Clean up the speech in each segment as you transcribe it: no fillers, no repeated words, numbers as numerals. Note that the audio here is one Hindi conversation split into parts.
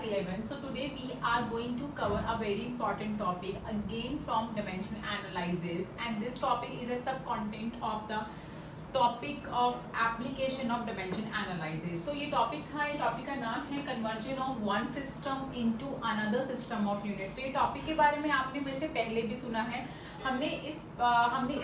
class 11. So today we are going to cover a very important topic again from dimension analysis, and this topic is a sub-content of the topic of application of dimension analysis. तो ये टॉपिक था, ये टॉपिक का नाम है conversion of one system into another system of unit. तो ये टॉपिक के बारे में आपने मेरे से पहले भी सुना है. हमने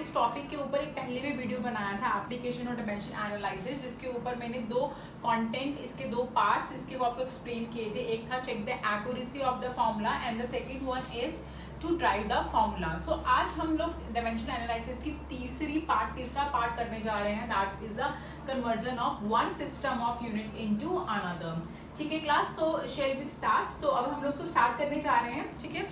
इस टॉपिक के ऊपर एक पहले भी वीडियो बनाया था एप्लीकेशन ऑफ डिमेंशन एनालिसिस, जिसके ऊपर मैंने दो कंटेंट, इसके दो पार्ट्स इसके वो आपको एक्सप्लेन किए थे. एक था check the accuracy of the formula and the second one is to drive the formula. So आज हम लोग डायमेंशन एनालिसिस की तीसरा पार्ट करने जा रहे हैं. That is the conversion of one system of unit into another. ठीक है class, so shall we start. तो अब हम लोग उसको स्टार्ट करने जा रहे हैं. ठीक है,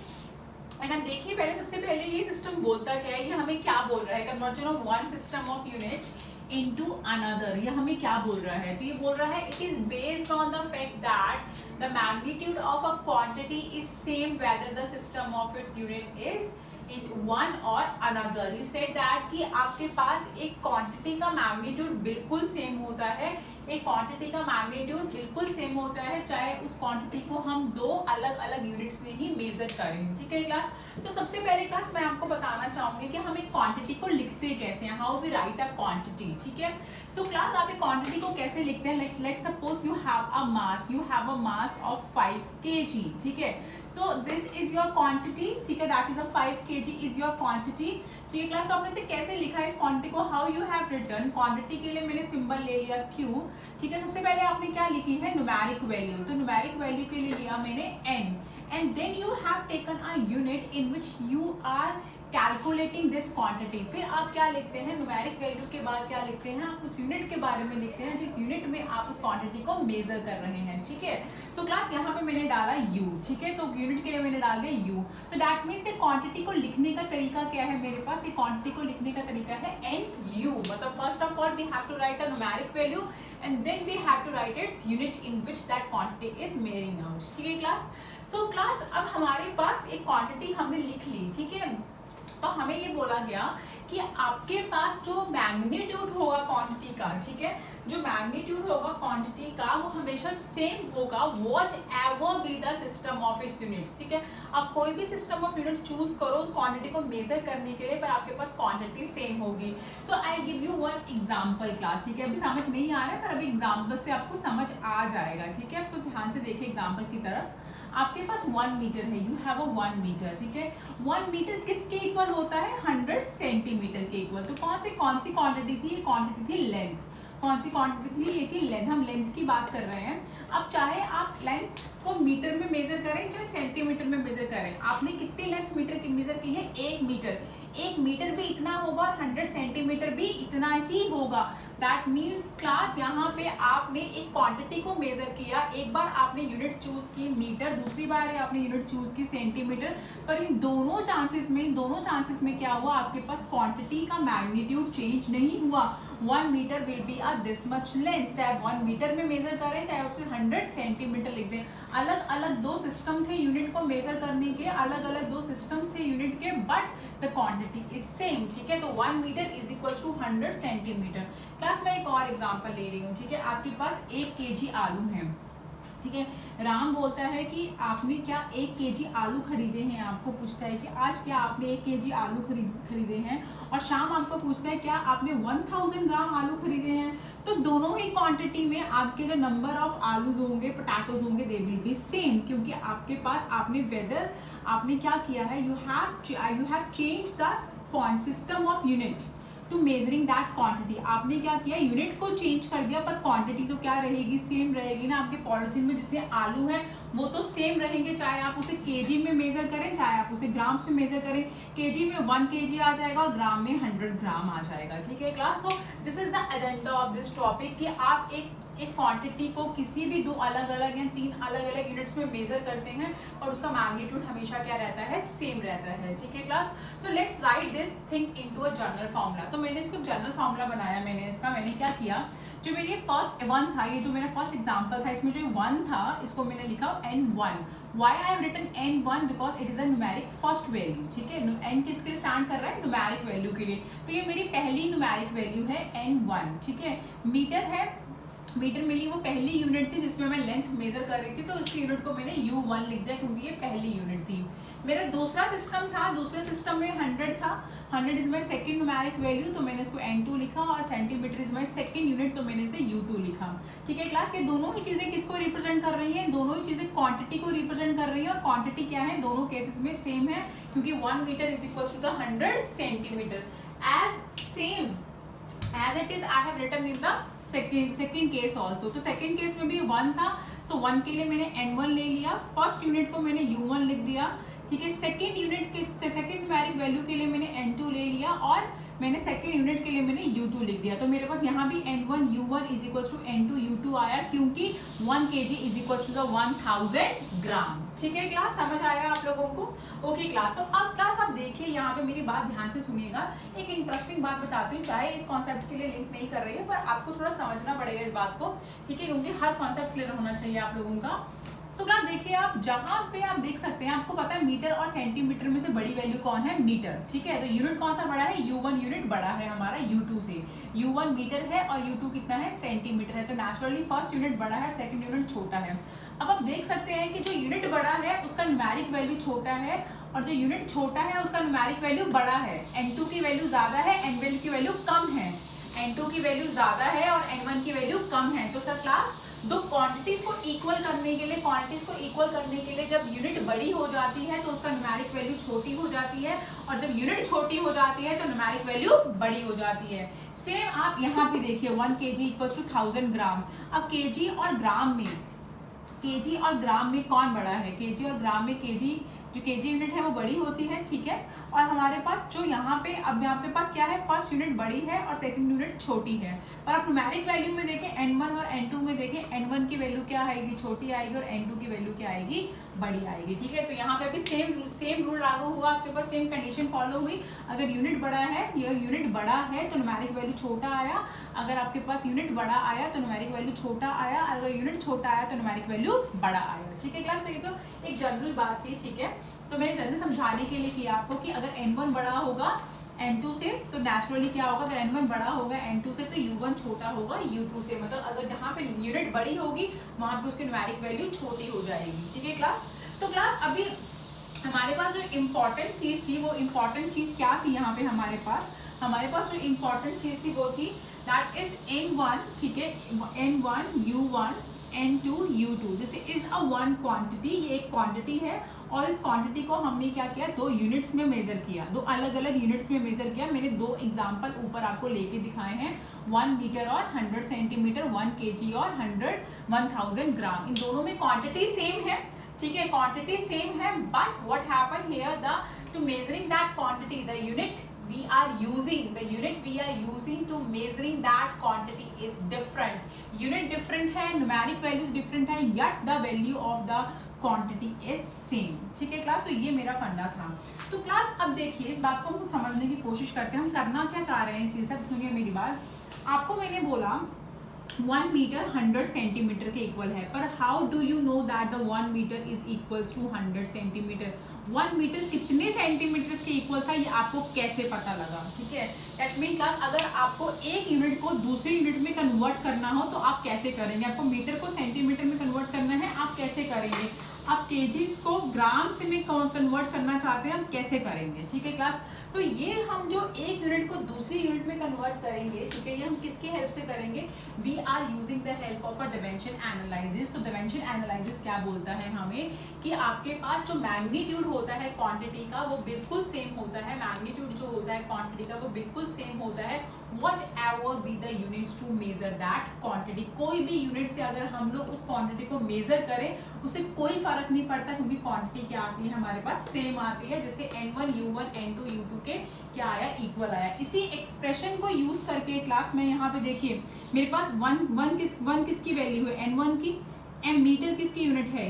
एंड हम देखिए पहले सबसे पहले ये सिस्टम बोलता क्या है, ये हमें क्या बोल रहा है. Conversion of one system of unit into another, ये हमें क्या बोल रहा है. तो ये बोल रहा है it is based on the fact that the magnitude of a quantity is same whether the system of its unit is in one or another. He said that कि आपके पास एक क्वांटिटी का मैग्नीट्यूड बिल्कुल सेम होता है. एक क्वांटिटी का मैग्नीट्यूड बिल्कुल सेम होता है चाहे उस क्वांटिटी को हम दो अलग अलग यूनिट में ही मेजर करें. ठीक है क्लास, तो सबसे पहले क्लास मैं आपको बताना चाहूंगी कि हम एक क्वांटिटी को लिखते कैसे हैं. How we write a quantity. ठीक है, सो क्लास आप एक क्वांटिटी को कैसे लिखते हैं. Let's suppose you have a mass of 5 kg. ठीक है, सो दिस इज योर क्वांटिटी. ठीक है, that is a 5 kg is your quantity. ठीक है क्लास, तो आपने से कैसे लिखा है इस क्वांटिटी को. How you have written. Quantity के लिए मैंने सिंबल ले लिया Q. ठीक है, सबसे पहले आपने क्या लिखी है न्यूमेरिक वैल्यू. तो न्यूमेरिक वैल्यू के लिए लिया मैंने n, and then you have taken a unit in which you are calculating this quantity. फिर आप क्या लिखते हैं न्यूमेरिक वैल्यू के बाद क्या लिखते हैं, आप उस यूनिट के बारे में लिखते हैं जिस यूनिट में आप उस क्वांटिटी को मेजर कर रहे हैं. ठीक है, सो क्लास यहाँ पे मैंने डाला u. ठीक है, तो यूनिट के लिए मैंने डाल दिया u. तो दैट मीन्स एक क्वांटिटी को लिखने का तरीका क्या है मेरे पास. एक क्वांटिटी को लिखने का तरीका है nu. मतलब first of all we have to write a numeric value and then we have to write its unit in which that quantity is measuring out. ठीक है क्लास, सो क्लास अब हमारे पास एक क्वांटिटी हमने लिख ली. ठीक है, तो हमें ये बोला गया कि आपके पास जो मैग्नीट्यूड होगा क्वांटिटी का, ठीक है, जो मैग्नीट्यूड होगा क्वांटिटी का वो हमेशा सेम होगा what ever be the system of its units. ठीक है, आप कोई भी सिस्टम ऑफ यूनिट चूज करो उस क्वांटिटी को मेजर करने के लिए, पर आपके पास क्वांटिटी सेम होगी. So I give you one example class. ठीक है, अभी समझ नहीं आ रहा है पर अभी एग्जांपल से आपको समझ आ जाएगा. ठीक है, सो ध्यान से देखिए एग्जांपल की तरफ. आपके पास 1 मीटर है, यू हैव अ 1 मीटर. ठीक है, 1 मीटर किसके इक्वल होता है 100 सेंटीमीटर के इक्वल. तो कौन सी क्वांटिटी थी, ये क्वांटिटी थी लेंथ. कौन सी क्वांटिटी थी, ये थी लेंथ. हम लेंथ की बात कर रहे हैं. अब चाहे आप लेंथ को मीटर में मेजर करें चाहे सेंटीमीटर में मेजर करें, आपने कितनी लेंथ मीटर की मेजर की है 1 मीटर. 1 मीटर भी इतना होगा और 100 सेंटीमीटर भी इतना ही होगा. दैट मीन्स क्लास यहाँ पे आपने एक क्वांटिटी को मेजर किया. एक बार आपने यूनिट चूज की मीटर, दूसरी बार आपने यूनिट चूज की सेंटीमीटर, पर इन दोनों चांसेस में क्या हुआ, आपके पास क्वांटिटी का मैग्नीट्यूड चेंज नहीं हुआ. 1 metre will be a this much length. चाहे 1 मीटर में मेजर करें चाहे उसे 100 सेंटीमीटर लिख दें. अलग अलग दो सिस्टम थे यूनिट को मेजर करने के, अलग अलग दो सिस्टम्स थे यूनिट के, but the quantity is same. ठीक है, तो 1 metre is equal to 100 centimetre. Class में एक और एग्जांपल ले रही हूँ. ठीक है, आपके पास 1 kg आलू है. ठीक है, राम बोलता है कि आपने क्या 1 kg आलू खरीदे हैं. आपको पूछता है कि आज क्या आपने 1 kg आलू खरीदे हैं, और शाम आपको पूछता है क्या आपने 1000 ग्राम आलू खरीदे हैं. तो दोनों ही क्वांटिटी में आपके जो नंबर ऑफ आलूज होंगे, पोटैटोज होंगे, दे विल बी सेम. क्योंकि आपके पास आपने क्या किया है, you have change the system of unit to measuring that quantity. आपने क्या किया, यूनिट को चेंज कर दिया, पर क्वांटिटी तो क्या रहेगी, सेम रहेगी ना. आपके पॉलिथीन में जितने आलू हैं वो तो सेम रहेंगे, चाहे आप उसे केजी में मेजर करें चाहे आप उसे ग्राम्स में मेजर करें. केजी में 1 kg आ जाएगा और ग्राम में 100 ग्राम आ जाएगा. ठीक है class, so this is the agenda of this topic कि आप एक क्वांटिटी को किसी भी 2 अलग अलग या 3 अलग अलग यूनिट्स में मेजर करते हैं और उसका मैग्नीट्यूड हमेशा क्या रहता है, सेम रहता है. ठीक है class, so let's write this thing into a general formula. तो मैंने इसको जनरल फार्मूला बनाया. मैंने क्या किया, जो मेरी फर्स्ट 1 था, ये जो मेरा फर्स्ट एग्जांपल था, इसमें जो 1 था इसको मैंने लिखा n1. Why I have written n1 because it is a numeric first value. ठीक है, n किसके लिए स्टैंड कर रहा है, न्यूमेरिक वैल्यू के लिए. तो ये मेरी पहली न्यूमेरिक वैल्यू है n1. ठीक है, मीटर है मीटर मिली वो पहली यूनिट थी जिसमें मैं लेंथ मेजर कर रही थी, तो उसकी यूनिट को मैंने U1 लिख दिया क्योंकि ये पहली यूनिट थी। मेरा दूसरा सिस्टम था, दूसरे सिस्टम में 100 था, 100 is my second numeric value, तो मैंने इसको N2 लिखा, और centimetre is my second unit, तो मैंने इसे U2 लिखा। ठीक है क्लास, ये दोनों ही चीजें किसको रिप्रेजेंट कर रही हैं? दोनों ही चीजें क्वांटिटी को रिप्रेजेंट कर रही है, और क्वांटिटी क्या है दोनों केसेस में सेम है, क्योंकि 1 metre is equal to the 100 centimetre. As same as it is I have written in the second case also. तो सेकेंड केस में भी 1 था, सो 1 के लिए मैंने N1 ले लिया, फर्स्ट यूनिट को मैंने U1 लिख दिया। ठीक है, सेकेंड यूनिट के सेकेंड न्यूमेरिक वैल्यू के लिए मैंने N2 ले लिया, और मैंने सेकेंड यूनिट के लिए मैंने U2 लिख दिया। तो मेरे पास यहाँ भी N1 U1 is equal to N2 U2 आया, क्योंकि 1 kg is equal to the 1000 gram. ठीक है क्लास, समझ आया आप लोगों को? ओके क्लास, तो अब क्लास आप देखिए यहाँ पे मेरी बात ध्यान से सुनिएगा। एक इंटरेस्टिंग बात बताती हूँ, चाहे इस कॉन्सेप्ट के लिए लिंक नहीं कर रही है, पर आपको थोड़ा समझना पड़ेगा इस बात को। ठीक है, क्योंकि हर कॉन्सेप्ट क्लियर होना चाहिए आप लोगों का। सो क्लास देखिए, आप जहाँ पे आप देख सकते हैं, आपको पता है मीटर और सेंटीमीटर में से बड़ी वैल्यू कौन है? मीटर। ठीक है, तो यूनिट कौन सा बड़ा है? U1 यूनिट बड़ा है हमारा U2 से। U1 मीटर है और U2 कितना है? सेंटीमीटर है। तो नेचुरली फर्स्ट यूनिट बड़ा है, सेकंड यूनिट छोटा है। अब आप देख सकते हैं कि जो यूनिट बड़ा है उसका न्यूमेरिक वैल्यू छोटा है, और जो यूनिट छोटा है उसका न्यूमेरिक वैल्यू बड़ा है। N2 की वैल्यू ज्यादा है, N1 की वैल्यू कम है। N2 की वैल्यू ज्यादा है और N1 की वैल्यू कम है। तो सर क्लास, दो क्वांटिटीज को इक्वल करने के लिए जब यूनिट बड़ी हो जाती है तो उसका न्यूमेरिक वैल्यू छोटी हो जाती है, और जब यूनिट छोटी हो जाती है तो न्यूमेरिक वैल्यू बड़ी हो जाती है। सेम आप यहाँ पे देखिए, 1 kg इक्वल्स टू 1000 ग्राम। अब केजी और ग्राम में कौन बड़ा है? केजी और ग्राम में केजी, जो केजी यूनिट है वो बड़ी होती है। ठीक है, और हमारे पास जो यहाँ पे, अब यहाँ पे पास क्या है? फर्स्ट यूनिट बड़ी है और सेकंड यूनिट छोटी है। पर आप न्यूमेरिक वैल्यू में देखें, N1 और N2 में देखें, N1 की वैल्यू क्या आएगी? छोटी आएगी, और N2 की वैल्यू क्या आएगी? बड़ी आएगी। ठीक है, तो यहाँ पे अभी सेम रूल लागू हुआ, आपके पास सेम कंडीशन फॉलो हुई। अगर यूनिट बड़ा है, यूनिट बड़ा है तो न्यूमेरिक वैल्यू छोटा आया, अगर आपके पास यूनिट बड़ा आया तो न्यूमेरिक वैल्यू छोटा आया, अगर यूनिट छोटा आया तो न्यूमेरिक वैल्यू बड़ा आया। ठीक है क्लास, तो ये तो एक जनरल बात थी। ठीक है, तो मैंने जनरल समझाने के लिए किया आपको कि अगर N1 बड़ा होगा N2 से तो नेचुरली क्या होगा? अगर N1 बड़ा होगा N2 से तो U1 छोटा होगा U2 से। मतलब अगर जहाँ पे यूनिट बड़ी होगी वहाँ पे उसकी न्यूमेरिक वैल्यू छोटी हो जाएगी। ठीक है क्लास, तो क्लास अभी हमारे पास जो इम्पोर्टेंट चीज़ थी, वो इम्पोर्टेंट चीज़ क्या थी? यहाँ पे हमारे पास जो इम्पोर्टेंट चीज़ थी वो थी दैट इज N1। ठीक है, N1 U1 N2 U2, this is a one quantity. ये एक क्वांटिटी है, और इस क्वांटिटी को हमने क्या किया? 2 यूनिट्स में मेजर किया, 2 अलग अलग यूनिट्स में मेजर किया। मैंने 2 एग्जांपल ऊपर आपको लेके दिखाए हैं, 1 मीटर और 100 सेंटीमीटर, 1 kg और 1000 ग्राम। इन दोनों में क्वांटिटी सेम है। ठीक है, क्वांटिटी सेम है, but what happen here, the two measuring that quantity, the unit we are using to measuring that quantity is different. Unit different है, numeric values different है, yet the value of the quantity is same. ठीक है क्लास, तो ये मेरा फंडा था। तो क्लास अब देखिए, इस बात को हम समझने की कोशिश करते हैं, हम करना क्या चाह रहे हैं इस चीज़ से। सुनिए मेरी बात, आपको मैंने बोला 1 मीटर 100 सेंटीमीटर के इक्वल है, पर how do you know that the 1 metre is equals to 100 centimetre? 1 metre कितने सेंटीमीटर के इक्वल था, ये आपको कैसे पता लगा? ठीक है, दैट मीन अगर आपको एक यूनिट को दूसरी यूनिट में कन्वर्ट करना हो तो आप कैसे करेंगे? आपको मीटर को सेंटीमीटर में कन्वर्ट करना है, आप कैसे करेंगे? आप केजी को ग्राम से में कन्वर्ट करना चाहते हैं, हम कैसे करेंगे? ठीक है क्लास, तो ये हम जो एक यूनिट को दूसरी यूनिट में कन्वर्ट करेंगे, ठीक है, ये हम किसके हेल्प से करेंगे? We are using the help of a dimension analysis. तो डायमेंशन एनालिसिस क्या बोलता है हमें कि आपके पास जो मैग्नीट्यूड होता है क्वांटिटी का वो बिल्कुल सेम होता है, मैग्नीट्यूड जो होता है क्वांटिटी का वो बिल्कुल सेम होता है, whatever be the units to measure that quantity। कोई भी यूनिट से अगर हम लोग उस क्वांटिटी को मेजर करें उससे कोई फर्क नहीं पड़ता, क्योंकि क्वांटिटी क्या आती है हमारे पास? सेम आती है। जैसे N1 U1 N2 U2 के क्या आया? इक्वल आया। इसी एक्सप्रेशन को यूज करके क्लास में यहाँ पे देखिए, मेरे पास वन किसकी वैल्यू है? N1 की। एम मीटर किसकी यूनिट है?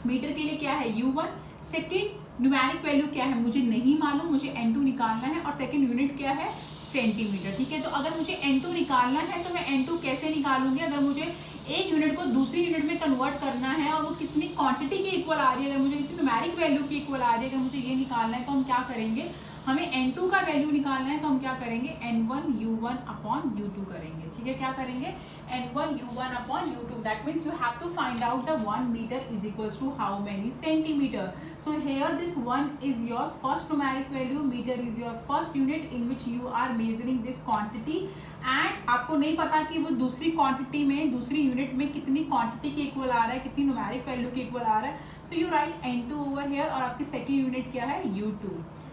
मीटर के लिए क्या है? U1। सेकेंड न्यूमेरिक वैल्यू क्या है? मुझे नहीं मालूम, मुझे N2 निकालना है, और सेकेंड यूनिट क्या है? सेंटीमीटर। ठीक है, तो अगर मुझे N2 निकालना है तो मैं N2 कैसे निकालूंगी? अगर मुझे एक यूनिट को दूसरी यूनिट में कन्वर्ट करना है और वो कितनी क्वांटिटी की इक्वल आ रही है, अगर मुझे कितनी न्यूमेरिक वैल्यू की इक्वल आ रही है, अगर मुझे ये निकालना है तो हम क्या करेंगे? हमें N2 का वैल्यू निकालना है तो हम क्या करेंगे, N1 U1 अपॉन U2 करेंगे, ठीक है। क्या करेंगे, N1 U1 upon U2, that means you have to find out the 1 metre is equals to how many centimetre. So here this 1 is your first numeric value, metre is your first unit in which you are measuring this quantity, and आपको नहीं पता कि वो दूसरी क्वांटिटी में, दूसरी यूनिट में कितनी क्वांटिटी के इक्वल आ रहा है, कितनी न्यूमेरिक वैल्यू के इक्वल आ रहा है। So you right N2 over here, और आपकी सेकेंड यूनिट क्या है, U2,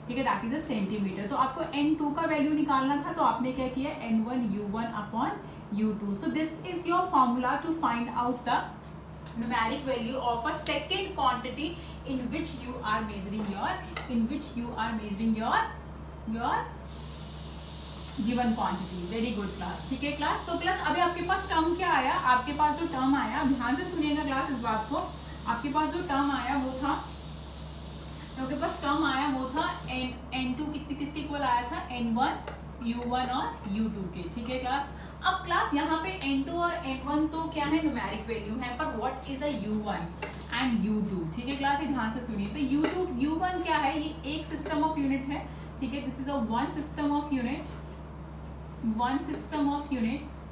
ठीक है, दैट इज अ सेंटीमीटर। तो आपको N2 का वैल्यू निकालना था, तो आपने क्या किया, N1 U1 upon U2। So this is your formula to find out the numeric value of a second quantity in which you are measuring your given quantity। Very good class, ठीक है क्लास। तो क्लास अभी आपके पास टर्म क्या आया, आपके पास जो टर्म आया, ध्यान से सुनिएगा क्लास इस बात को, आपके पास जो टर्म आया वो था, आपके पास टर्म आया वो था N2 किसके इक्वल आया था, N1 U1 और U2 के, ठीक है क्लास। अब क्लास यहाँ पे N2 और N1 तो क्या है, न्यूमेरिक वैल्यू है, पर what is a U1 and U2, ठीक है क्लास, ये ध्यान से सुनिए। तो U1 क्या है, ये एक सिस्टम ऑफ यूनिट है, ठीक है, this is a one system of units,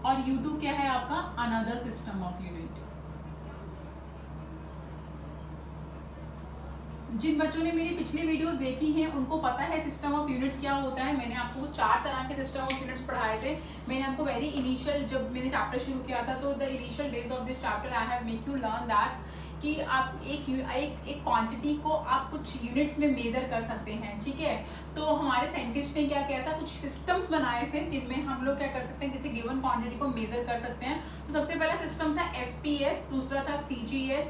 और U2 क्या है आपका, अनदर सिस्टम ऑफ यूनिट। जिन बच्चों ने मेरी पिछली वीडियोस देखी हैं उनको पता है सिस्टम ऑफ यूनिट्स क्या होता है। मैंने आपको 4 तरह के सिस्टम ऑफ यूनिट्स पढ़ाए थे। मैंने आपको वेरी इनिशियल, जब मैंने चैप्टर शुरू किया था, तो the initial days of this chapter I have make you learn that कि आप एक क्वांटिटी को आप कुछ यूनिट्स में मेजर कर सकते हैं, ठीक है। तो हमारे साइंटिस्ट ने क्या किया था, कुछ सिस्टम्स बनाए थे जिनमें हम लोग क्या कर सकते हैं, किसी गिवन क्वांटिटी को मेजर कर सकते हैं। तो सबसे पहला सिस्टम था FPS, दूसरा था CGS,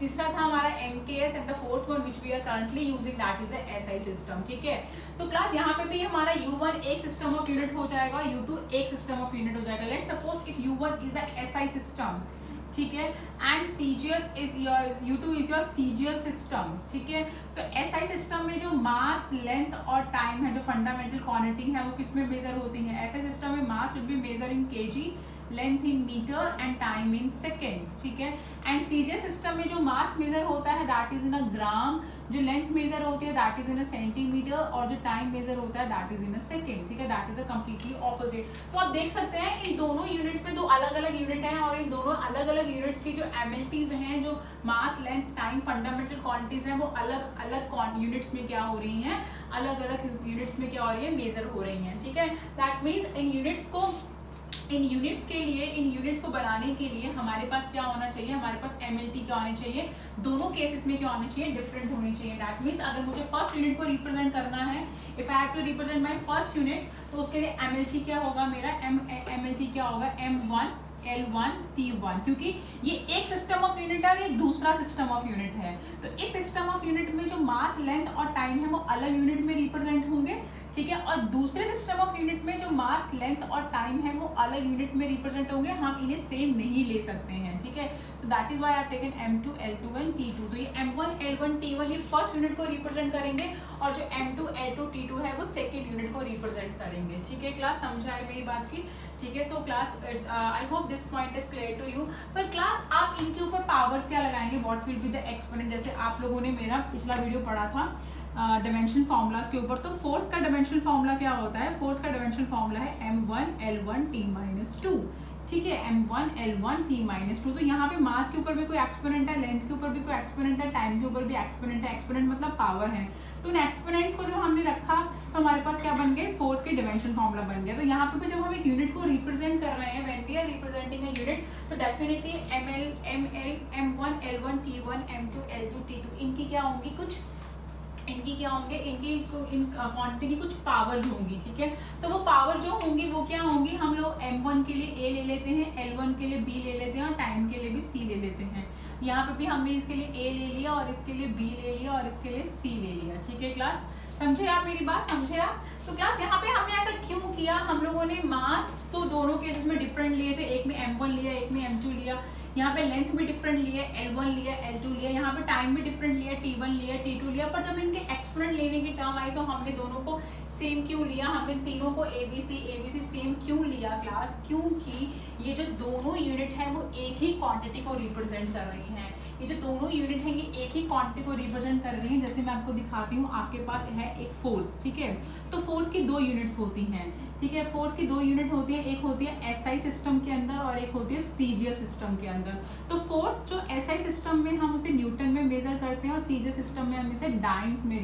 तीसरा था हमारा MKS, and the fourth one which we are currently using that is a SI system, ठीक है। तो क्लास यहाँ पे भी हमारा U1 एक सिस्टम ऑफ यूनिट हो जाएगा, U2 एक सिस्टम ऑफ यूनिट हो जाएगा। Let's suppose if U1 is a SI system, ठीक है, and CGS is your, U2 is your CGS system, ठीक है। तो SI सिस्टम में जो मास, लेंथ और टाइम है, जो फंडामेंटल क्वांटिटी है, वो किस में मेजर होती है, SI सिस्टम में mass will be measure in kg, length in metre and time in seconds, ठीक है। एंड CGS सिस्टम में जो मास मेजर होता है दैट इज इन अ ग्राम, जो लेंथ मेजर होती है that is in a centimetre, और जो टाइम मेजर होता है that is in a second, ठीक है, that is a completely opposite. तो आप देख सकते हैं इन दोनों यूनिट्स में दो अलग अलग यूनिट हैं, और इन दोनों अलग अलग यूनिट्स की जो MLTs हैं, जो मास, लेंथ, टाइम, फंडामेंटल क्वांटिटीज हैं, वो अलग अलग यूनिट्स में क्या हो रही हैं, अलग अलग यूनिट्स में क्या हो रही है, मेजर हो रही हैं, ठीक है। दैट मीन्स इन यूनिट्स को बनाने के लिए हमारे पास क्या होना चाहिए, हमारे पास MLT क्या होनी चाहिए, दोनों केसेस में क्या होना चाहिए, डिफरेंट होनी चाहिए। दैट मीन्स अगर मुझे फर्स्ट यूनिट को रिप्रेजेंट करना है, if I have to represent my first unit, तो उसके लिए MLT क्या होगा मेरा, MLT क्या होगा, M1 L1 T1, क्योंकि ये एक सिस्टम ऑफ यूनिट है और ये दूसरा सिस्टम ऑफ यूनिट है। तो इस सिस्टम ऑफ यूनिट में जो मास, लेंथ और टाइम है वो अलग यूनिट में रिप्रेजेंट होंगे, ठीक है, और दूसरे सिस्टम ऑफ यूनिट में जो मास, लेंथ और टाइम है वो अलग यूनिट में रिप्रेजेंट होंगे, हम इन्हें सेम नहीं ले सकते हैं, ठीक है। So that is why I have taken M2 L2 and T2। तो ये M1 L1 T1 ये फर्स्ट यूनिट को रिप्रेजेंट करेंगे, और जो M2 L2 T2 है वो सेकेंड यूनिट को रिप्रेजेंट करेंगे, ठीक है क्लास, समझा है मेरी बात की, ठीक है। So class I hope this point is clear to you. पर क्लास आप इनके ऊपर पावर्स क्या लगाएंगे, what will be the exponent, जैसे आप लोगों ने मेरा पिछला वीडियो पढ़ा था डायमेंशन फॉर्मूलाज के ऊपर। तो फोर्स का डायमेंशन फॉर्मूला क्या होता है, फोर्स का डायमेंशन फॉर्मूला है M1 L1 T-2, ठीक है, M1 L1 T-2। तो यहाँ पे मास के ऊपर भी कोई एक्सपोनेंट है, लेंथ के ऊपर भी कोई एक्सपोनेंट है, टाइम के ऊपर भी एक्सपोनेंट है, एक्सपोनेंट मतलब पावर है। तो इन एक्सपोनेंट्स को जब हमने रखा तो हमारे पास क्या बन गए, फोर्स के डायमेंशन फॉर्मूला बन गया। तो यहाँ पे भी जब हम एक यूनिट को रिप्रेजेंट कर रहे हैं, when we are representing a unit, तो definitely M1 L1 T1 M2 L2 T2 इनकी क्या होंगी, इनकी क्वांटिटी की कुछ पावर्स होंगी, ठीक है। तो वो पावर जो होंगी वो क्या होंगी, हम लोग M1 के लिए A ले लेते हैं, L1 के लिए B ले लेते हैं, और टाइम के लिए भी C ले लेते हैं। यहाँ पे भी हमने इसके लिए A ले लिया, और इसके लिए B ले लिया, और इसके लिए C ले लिया, ठीक है क्लास, समझे आप मेरी बात, समझे आप। तो क्लास यहाँ पे हमने ऐसा क्यों किया, हम लोगों ने मास तो दोनों केसेस में डिफरेंट लिए थे, एक में M1 लिया, एक में M2 लिया, यहाँ पे लेंथ भी डिफरेंट लिया, L1 लिया, L2 लिया, यहाँ पे टाइम भी डिफरेंट लिया, T1 लिया, T2 लिया। पर जब इनके एक्सपोनेंट लेने की टर्म आई तो हमने दोनों को सेम क्यों लिया, हमने तीनों को ABC सेम क्यों लिया क्लास, क्योंकि ये जो दोनों यूनिट है वो एक ही क्वांटिटी को रिप्रेजेंट कर रही हैं। ये जो दोनों यूनिट हैं ये एक ही क्वांटिटी को रिप्रेजेंट कर रही हैं। जैसे मैं आपको दिखाती हूँ, आपके पास है एक फोर्स, ठीक है, तो फोर्स की 2 यूनिट्स होती हैं, ठीक है, फोर्स की 2 यूनिट होती है, एक होती है एसआई सिस्टम के अंदर और एक होती है सीजीएस सिस्टम के अंदर। तो फोर्स जो एसआई सिस्टम में हम उसे न्यूटन में मेजर करते हैं और सीजीएस सिस्टम में हम इसे डाइन्स में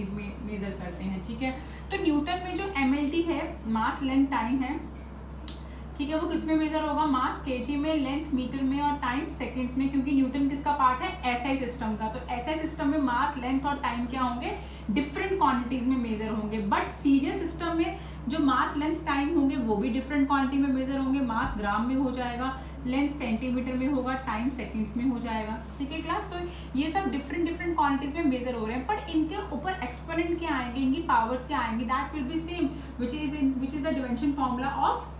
मेजर करते हैं, ठीक है। तो न्यूटन में जो एमएलटी है, मास लेंथ टाइम है, ठीक है, वो किस में मेजर होगा, मास केजी में, लेंथ मीटर में और टाइम सेकंड्स में, क्योंकि न्यूटन किसका पार्ट है, एसआई सिस्टम का। तो एसआई सिस्टम में मास, लेंथ और टाइम क्या होंगे, डिफरेंट क्वांटिटीज में मेजर होंगे। बट सीजीएस सिस्टम में जो मास, लेंथ, टाइम होंगे वो भी डिफरेंट क्वांटिटी में मेजर होंगे। मास ग्राम में हो जाएगा, लेंथ सेंटीमीटर में होगा, टाइम सेकंड्स में हो जाएगा, ठीक है क्लास। तो ये सब डिफरेंट क्वांटिटीज में मेजर हो रहे हैं, बट इनके ऊपर एक्सपोनेंट क्या आएंगे, इनकी पावर्स क्या आएंगी, that will be same, which is the dimension formula of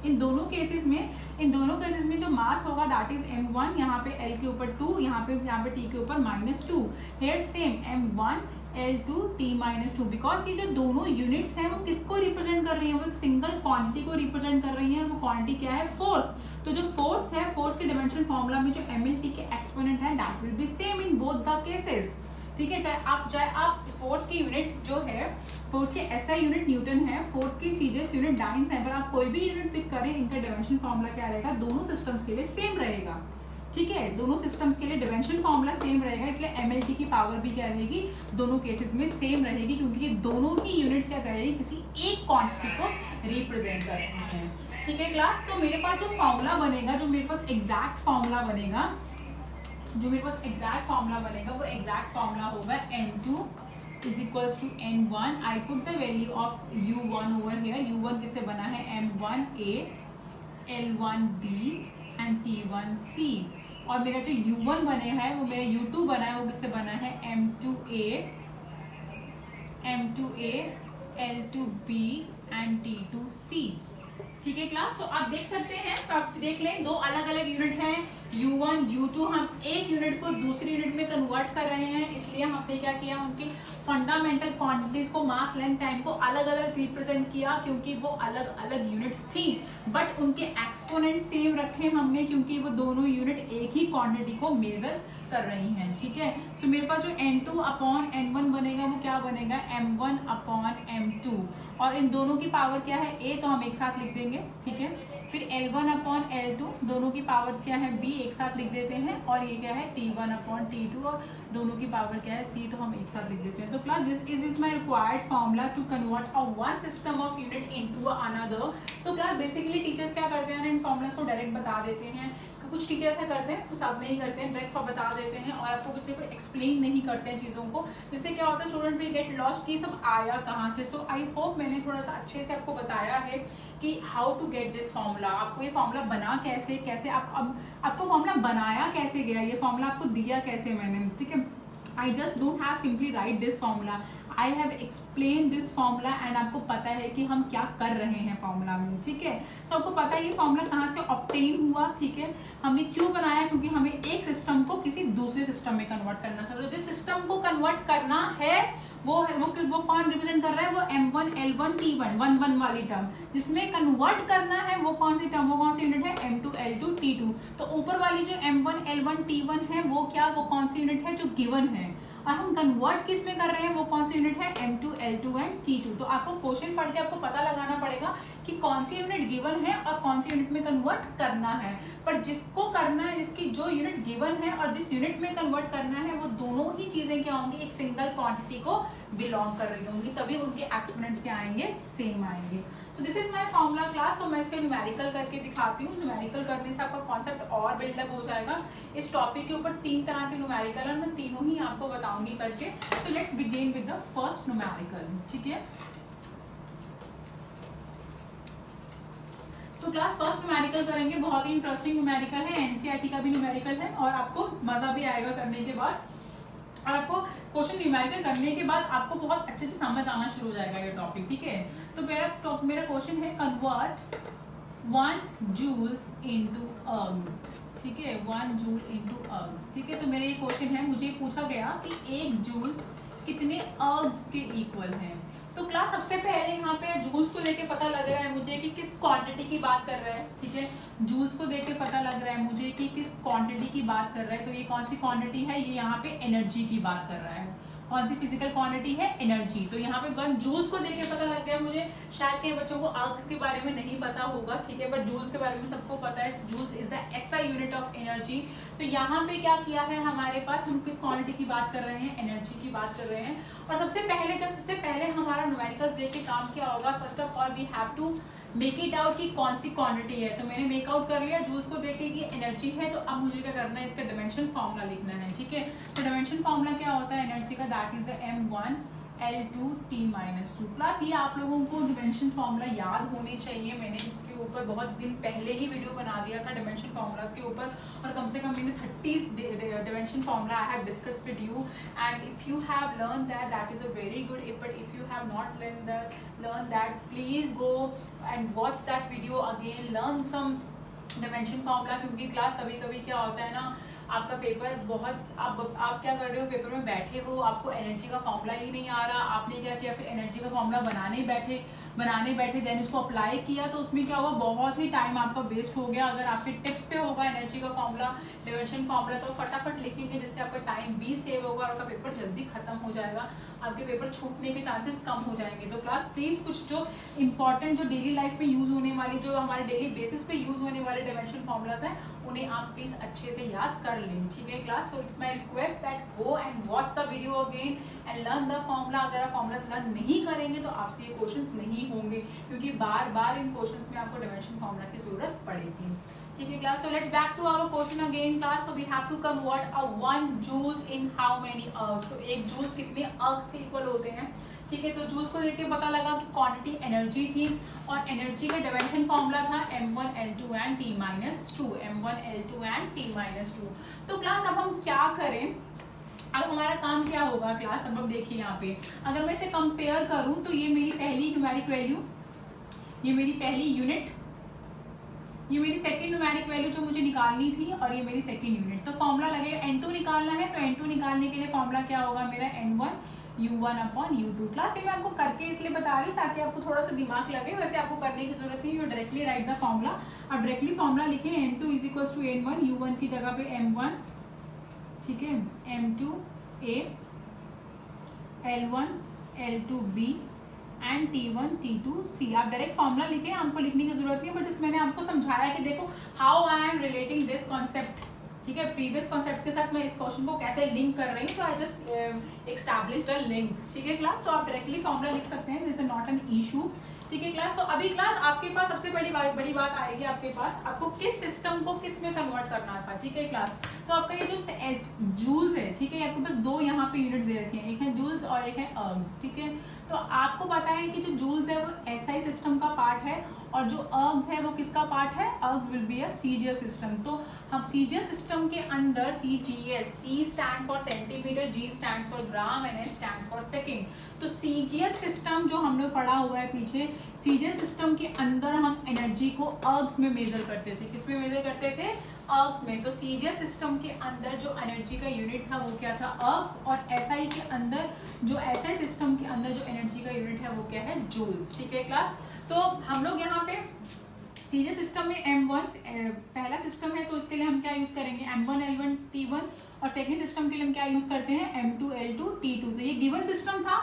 इन दोनों केसेस में जो मास होगा दैट इज m1, यहाँ पे l के ऊपर 2, यहाँ पे t के ऊपर -2, here same m1 L2 t-2, because ये जो दोनों यूनिट्स हैं वो किसको रिप्रेजेंट कर रही हैं, वो एक सिंगल क्वांटिटी को रिप्रेजेंट कर रही हैं, और वो क्वांटिटी क्या है, फोर्स। तो जो फोर्स है, फोर्स के डायमेंशन फॉर्मूला में जो mlt के एक्सपोनेंट है that will be same in both the cases, ठीक है। चाहे आप फोर्स की यूनिट जो है, फोर्स के एसआई यूनिट न्यूटन है, फोर्स की सीजीएस यूनिट डाइन्स है, पर आप कोई भी यूनिट पिक करें, इनका डायमेंशन फॉर्मूला क्या रहेगा, दोनों सिस्टम्स के लिए सेम रहेगा, ठीक है, दोनों सिस्टम्स के लिए डायमेंशन फॉर्मूला सेम रहेगा। इसलिए एमएलटी की पावर भी क्या रहेगी, दोनों केसेस में सेम रहेगी, क्योंकि ये दोनों ही यूनिट्स क्या करेगी, किसी एक क्वांटिटी को रिप्रेजेंट कर रही हैं, ठीक है क्लास। तो मेरे पास जो फॉर्मूला बनेगा, जो मेरे पास एग्जैक्ट फॉर्मूला बनेगा, वो एग्जैक्ट फॉर्मूला होगा n2 is equals to n1. I put the value of u1 over here. u1 किससे बना है, m1a, l1b and t1c, और मेरा जो u1 बने है वो मेरा u2 बना है, वो किससे बना है, m2a, l2b and t2c, ठीक है क्लास। तो आप देख सकते हैं, तो आप देख लें, दो अलग अलग यूनिट हैं, u1 u2, हम एक यूनिट को दूसरी यूनिट में कन्वर्ट कर रहे हैं, इसलिए हमने क्या किया, उनकी फंडामेंटल क्वांटिटीज को, मास, लेंथ, टाइम को अलग अलग रिप्रेजेंट किया, क्योंकि वो अलग अलग यूनिट्स थी, बट उनके एक्सपोनेंट सेम रखे हमने, क्योंकि वो दोनों यूनिट एक ही क्वांटिटी को मेजर कर रही हैं, ठीक है। सो मेरे पास जो n2 अपॉन n1 बनेगा वो क्या बनेगा, m1 अपॉन m2, और इन दोनों की पावर क्या है, a, तो हम एक साथ लिख देंगे, ठीक है। फिर L1 अपॉन L2, दोनों की पावर्स क्या है, b, एक साथ लिख देते हैं, और ये क्या है, T1 अपॉन T2, और दोनों की पावर क्या है, c, तो हम एक साथ लिख देते हैं। तो class this is my required formula to convert a one system of unit into another. So class basically teachers क्या करते हैं, इन फॉर्मूलाज को डायरेक्ट बता देते हैं, कुछ टीचर ऐसा करते हैं, कुछ आप नहीं करते हैं, डायरेक्ट बता देते हैं, और आपको कुछ एक्सप्लेन नहीं करते हैं चीज़ों को, जिससे क्या होता है, स्टूडेंट विल गेट लॉस्ट कि सब आया कहाँ से। सो आई होप मैंने थोड़ा सा अच्छे से आपको बताया है कि how to get this formula, आपको ये फॉर्मूला बना कैसे आपको फॉर्मूला बनाया कैसे गया, ये फॉर्मूला आपको दिया कैसे मैंने, ठीक है। I just don't have simply write this formula, I have explain this formula, and आपको पता है कि हम क्या कर रहे हैं फॉर्मूला में, ठीक है। सो आपको पता है ये फॉर्मूला कहाँ से ऑब्टेन हुआ, ठीक है, हमने क्यों बनाया, क्योंकि हमें एक सिस्टम को किसी दूसरे सिस्टम में कन्वर्ट करना था। तो जिस सिस्टम को कन्वर्ट करना है वो कौन रिप्रेजेंट कर रहा है, वो m1 l1 t1 1 वाली टर्म, जिसमें कन्वर्ट करना है वो कौन सी टर्म, वो कौन सी यूनिट है, m2 l2 t2। तो ऊपर वाली जो m1 l1 t1 है वो कौन सी यूनिट है, जो गिवन है, और हम कन्वर्ट किस में कर रहे हैं, वो कौन सी यूनिट है, m2 l2 एंड t2। तो आपको क्वेश्चन पढ़ के आपको पता लगाना पड़ेगा कि कौन सी यूनिट गिवन है और कौन सी यूनिट में कन्वर्ट करना है। पर जिसको करना है, जिसकी जो यूनिट गिवन है और जिस यूनिट में कन्वर्ट करना है, वो दोनों ही चीजें क्या होंगी, एक सिंगल क्वांटिटी को बिलोंग कर रही होंगी, तभी उनके एक्सपोनेंट्स क्या आएंगे, सेम आएंगे। सो this is my formula class. तो मैं इसका न्यूमेरिकल करके दिखाती हूँ, न्यूमेरिकल करने से आपका कॉन्सेप्ट और बिल्डअप हो जाएगा। इस टॉपिक के ऊपर 3 तरह के न्यूमेरिकल, और मैं तीनों ही आपको बताऊंगी करके। सो let's begin with the first numerical, ठीक है। सो क्लास फर्स्ट न्यूमेरिकल करेंगे, बहुत ही इंटरेस्टिंग न्यूमेरिकल है, एनसीईआरटी का भी न्यूमेरिकल है, और आपको मजा भी आएगा करने के बाद, और आपको क्वेश्चन न्यूमेरिकल करने के बाद आपको बहुत अच्छे से समझ आना शुरू हो जाएगा ये टॉपिक, ठीक है। तो मेरा क्वेश्चन है, कन्वर्ट 1 जूल्स इनटू अर्ग्स, ठीक है, 1 जूल इनटू अर्ग्स, ठीक है। तो मेरा ये क्वेश्चन है, मुझे पूछा गया कि 1 जूल्स कितने अर्ग्स के इक्वल है। तो क्लास सबसे पहले यहाँ पे जूल्स को देख के पता लग रहा है मुझे कि किस क्वांटिटी की बात कर रहा है, ठीक है। जूल्स को देख के पता लग रहा है मुझे देखिए किस क्वांटिटी की बात कर रहा है, तो ये कौन सी क्वांटिटी है, ये यहाँ पे एनर्जी की बात कर रहा है। कौन सी फिजिकल क्वांटिटी है, एनर्जी। तो यहाँ पे 1 जूल्स को देख के पता लग गया मुझे, शायद कई बच्चों को अर्ग्स के बारे में नहीं पता होगा, ठीक है, बट जूल्स के बारे में सबको पता है। Joules is the SI unit of energy. तो यहाँ पे क्या किया है हमारे पास, हम किस क्वांटिटी की बात कर रहे हैं, एनर्जी की बात कर रहे हैं। और सबसे पहले हमारा न्यूमेरिकल्स देख के काम क्या होगा, first of all we have to make it out कि कौन सी क्वांटिटी है। तो मैंने मेक आउट कर लिया जूल्स को देखे कि एनर्जी है, तो अब मुझे क्या करना है, इसका डायमेंशन फॉर्मूला लिखना है, ठीक है। तो डायमेंशन फॉर्मूला क्या होता है एनर्जी का, that is m1 L2 T-2। Plus ये आप लोगों को डायमेंशन फॉर्मूला याद होने चाहिए, मैंने इसके ऊपर बहुत दिन पहले ही वीडियो बना दिया था डायमेंशन फॉर्मूलाज के ऊपर, और कम से कम मैंने 30 dimension formula I have discussed with you, and if you have learn that is a very good, but if you have not learn that please go and watch that video again, learn some dimension formula. क्योंकि क्लास कभी कभी क्या होता है ना, आपका पेपर बहुत आप क्या कर रहे हो, पेपर में बैठे हो, आपको एनर्जी का फॉर्मूला ही नहीं आ रहा, आपने क्या किया, फिर एनर्जी का फॉर्मूला बनाने बैठे देन उसको अप्लाई किया, तो उसमें क्या हुआ, बहुत ही टाइम आपका वेस्ट हो गया। अगर आपके टिप्स पे होगा एनर्जी का फॉर्मूला, डायमेंशन फॉर्मूला, तो फटाफट लिखेंगे, जिससे आपका टाइम भी सेव होगा और आपका पेपर जल्दी खत्म हो जाएगा, आपके पेपर छूटने के चांसेस कम हो जाएंगे। तो क्लास प्लीज कुछ जो इंपॉर्टेंट, जो डेली लाइफ में यूज होने वाली, जो हमारे डेली बेसिस पे यूज होने वाले डायमेंशन फॉर्मूलाज हैं, उन्हें आप प्लीज अच्छे से याद कर लें, ठीक है class. So it's my request that go and watch the video again and learn the formula. अगर आप फॉर्मूलाज लर्न नहीं करेंगे तो आपसे ये क्वेश्चंस नहीं होंगे, क्योंकि बार बार इन क्वेश्चंस में आपको डायमेंशन फॉर्मूला की जरूरत पड़ेगी, ठीक है class. So let's back to our question again class. So we have to convert a 1 joules in how many ergs. तो 1 जूल्स कितने अर्ग्स के इक्वल होते हैं, ठीक है। तो जूल्स को देख के पता लगा कि क्वांटिटी एनर्जी थी, और एनर्जी का डायमेंशन फॉर्मूला था m1 L2 and T-2, m1 L2 and T-2। तो क्लास अब हम क्या करें, अब हमारा काम क्या होगा क्लास, अब देखिए यहाँ पे अगर मैं इसे कंपेयर करूं, तो ये मेरी पहली न्यूमेरिक वैल्यू, ये मेरी पहली यूनिट, ये मेरी सेकंड न्यूमेरिक वैल्यू जो मुझे निकालनी थी, और ये मेरी सेकंड यूनिट। तो फॉर्मूला लगेगा n2 निकालना है, तो n2 निकालने के लिए फॉर्मूला क्या होगा मेरा, n1 U1/U2। क्लास ये मैं आपको करके इसलिए बता रही हूँ ताकि आपको थोड़ा सा दिमाग लगे, वैसे आपको करने की जरूरत नहीं, you directly right the formula. आप डायरेक्टली फॉर्मूला लिखें, n2 = n1, U1 की जगह पे m1, ठीक है, m2A, L1 L2B and T1 T2C। आप डायरेक्ट फॉर्मूला लिखें, आपको लिखने की जरूरत नहीं है, बट मैंने आपको समझाया कि देखो how I am relating this concept, ठीक है, प्रीवियस कॉन्सेप्ट के साथ मैं इस क्वेश्चन को कैसे लिंक कर रही हूँ, तो I just established a link, ठीक है क्लास। तो आप डायरेक्टली फॉर्मूला लिख सकते हैं, this is not an issue, ठीक है क्लास। तो अभी क्लास आपके पास सबसे बड़ी बात आएगी, आपके पास आपको किस सिस्टम को किस में कन्वर्ट करना था, ठीक है क्लास। तो आपका ये जो जूल्स है, ठीक है, आपके पास 2 यहाँ पे यूनिट्स दे रखे हैं, एक है जूल्स और एक है अर्ग्स, ठीक है। तो आपको पता है कि जो जूल्स है वो एसआई सिस्टम का पार्ट है, और जो अर्ग्स है वो किसका पार्ट है, ergs will be a CGS system. तो हम सीजीएस सिस्टम के अंदर CGS, C stand for centimetre, G stand for gram and S stand for second. तो सीजीएस सिस्टम जो हमने पढ़ा हुआ है पीछे, सीजीएस सिस्टम के अंदर हम एनर्जी को अर्ग्स में मेजर करते थे, किस में मेजर करते थे, अर्ग्स में। तो सीजीएस सिस्टम के अंदर जो एनर्जी का यूनिट था वो क्या था, अर्ग्स, और एसआई के अंदर जो एसआई सिस्टम के अंदर जो एनर्जी का यूनिट है वो क्या है, जूल्स, ठीक है क्लास। तो हम लोग यहाँ पे सीरीज सिस्टम में m1 पहला सिस्टम है, तो इसके लिए हम क्या यूज करेंगे, m1 L1 T1, और सेकंड सिस्टम के लिए हम क्या यूज करते हैं, m2 L2 T2। तो ये गिवन सिस्टम था,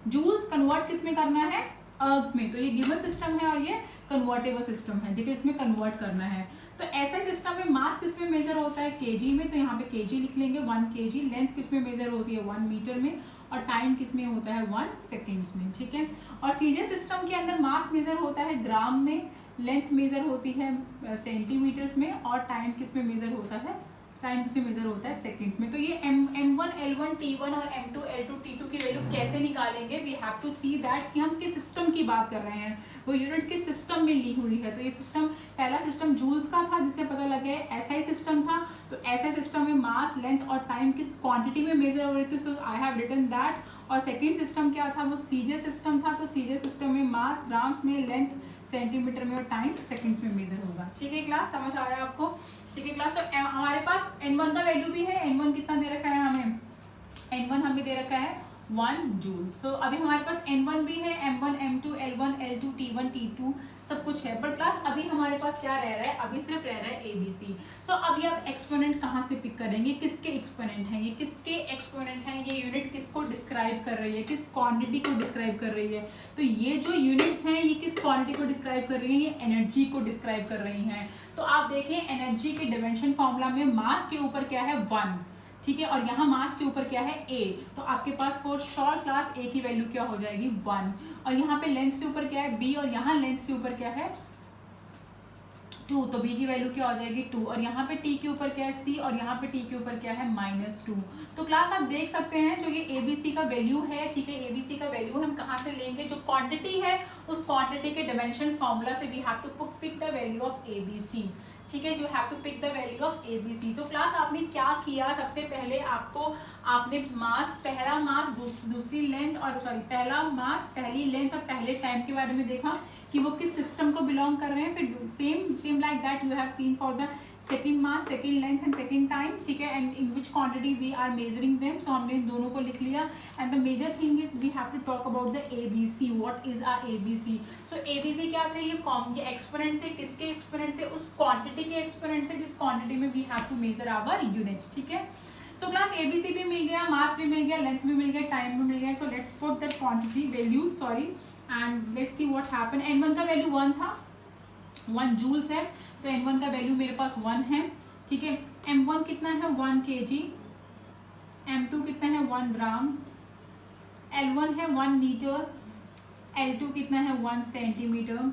जूल्स कन्वर्ट किस में करना है, अर्ग्स में। तो ये गिवन सिस्टम है और ये कन्वर्टेबल सिस्टम है, ठीक है, इसमें कन्वर्ट करना है। तो ऐसा सिस्टम में मास किस में मेजर होता है, केजी में, तो यहाँ पे केजी लिख लेंगे, 1 kg। लेंथ किस में मेजर होती है, 1 मीटर में, और टाइम किस में होता है, 1 सेकेंड्स में, ठीक है। और सीजीएस सिस्टम के अंदर मास मेजर होता है ग्राम में, लेंथ मेजर होती है सेंटीमीटर्स में, और टाइम किस में मेजर होता है, टाइम किस में मेजर होता है, सेकंड्स में। तो ये m1 L1 T1 और m2 L2 T2 की वैल्यू कैसे निकालेंगे, we have to see that कि हम किस सिस्टम की बात कर रहे हैं, वो यूनिट किस सिस्टम में ली हुई है। तो ये सिस्टम, पहला सिस्टम जूल्स का था, जिससे पता लग गया एसआई सिस्टम था। तो एसआई सिस्टम में मास, लेंथ और टाइम किस क्वांटिटी में मेजर हो रही थी, सो आई हैव रिटन दैट। और सेकंड सिस्टम क्या था, वो सीजीएस सिस्टम था। तो सीजीएस सिस्टम में मास ग्राम्स में, लेंथ सेंटीमीटर में, और टाइम सेकंड्स में मेजर होगा, ठीक है क्लास, समझ आ रहा है आपको, ठीक है क्लास। तो हमारे पास n1 का वैल्यू भी है, n1 कितना दे रखा है हमें, n1 हमें दे रखा है 1 जूल। तो अभी हमारे पास N1 भी है, M1, M2, L1, L2, T1, T2 सब कुछ है, बट क्लास अभी हमारे पास क्या रह रहा है, अभी सिर्फ रह रहा है ABC। सो अभी आप एक्सपोनेंट कहाँ से पिक करेंगे, किसके एक्सपोनेंट हैं ये, किसके एक्सपोनेंट हैं ये, यूनिट किसको डिस्क्राइब कर रही है, किस क्वांटिटी को डिस्क्राइब कर रही है। तो ये जो यूनिट्स हैं ये किस क्वांटिटी को डिस्क्राइब कर रही है, ये एनर्जी को डिस्क्राइब कर रही हैं। तो आप देखें एनर्जी के डिमेंशन फॉर्मूला में मास के ऊपर क्या है 1, ठीक है, और यहाँ मास के ऊपर क्या है A, तो आपके पास फॉर शॉर्ट क्लास A की वैल्यू क्या हो जाएगी 1, और यहाँ पे लेंथ के ऊपर क्या है B, और यहाँ लेंथ के ऊपर क्या है 2, तो B की वैल्यू क्या हो जाएगी 2, और यहाँ पे T के ऊपर क्या है C, और यहाँ पे T के ऊपर क्या है -2। तो क्लास आप देख सकते हैं जो ये ABC का वैल्यू है, ठीक है, ABC का वैल्यू हम कहाँ से लेंगे, जो क्वांटिटी है उस क्वांटिटी के डिमेंशन फॉर्मूला से we have to pick the value of ABC, ठीक है, you have to pick the value of ABC। तो क्लास आपने क्या किया, सबसे पहले आपने मास, पहला मास, दूसरी लेंथ, और सॉरी पहला मास, पहली लेंथ और पहले टाइम के बारे में देखा कि वो किस सिस्टम को बिलोंग कर रहे हैं। फिर same like that you have seen for the second mass, second length and second time, ठीक है, and in which quantity we are measuring them. So हमने इन दोनों को लिख लिया, and the major thing is we have to talk about the ABC, what is our ABC। So ABC क्या थे, ये एक्सपोनेंट थे, किसके एक्सपोनेंट थे, उस क्वांटिटी के एक्सपोनेंट थे जिस क्वांटिटी में we have to measure our units, ठीक है। सो क्लास ABC भी मिल गया, मास भी मिल गया, लेंथ भी मिल गया, टाइम भी मिल गया। So let's put that quantity value, sorry, and let's see what happen. N1 का वैल्यू 1 था, 1 जूल्स है, तो N1 का वैल्यू मेरे पास 1 है, ठीक है। M1 कितना है 1 kg, M2 कितना है 1 ग्राम, L1 है 1 मीटर, L2 कितना है 1 सेंटीमीटर,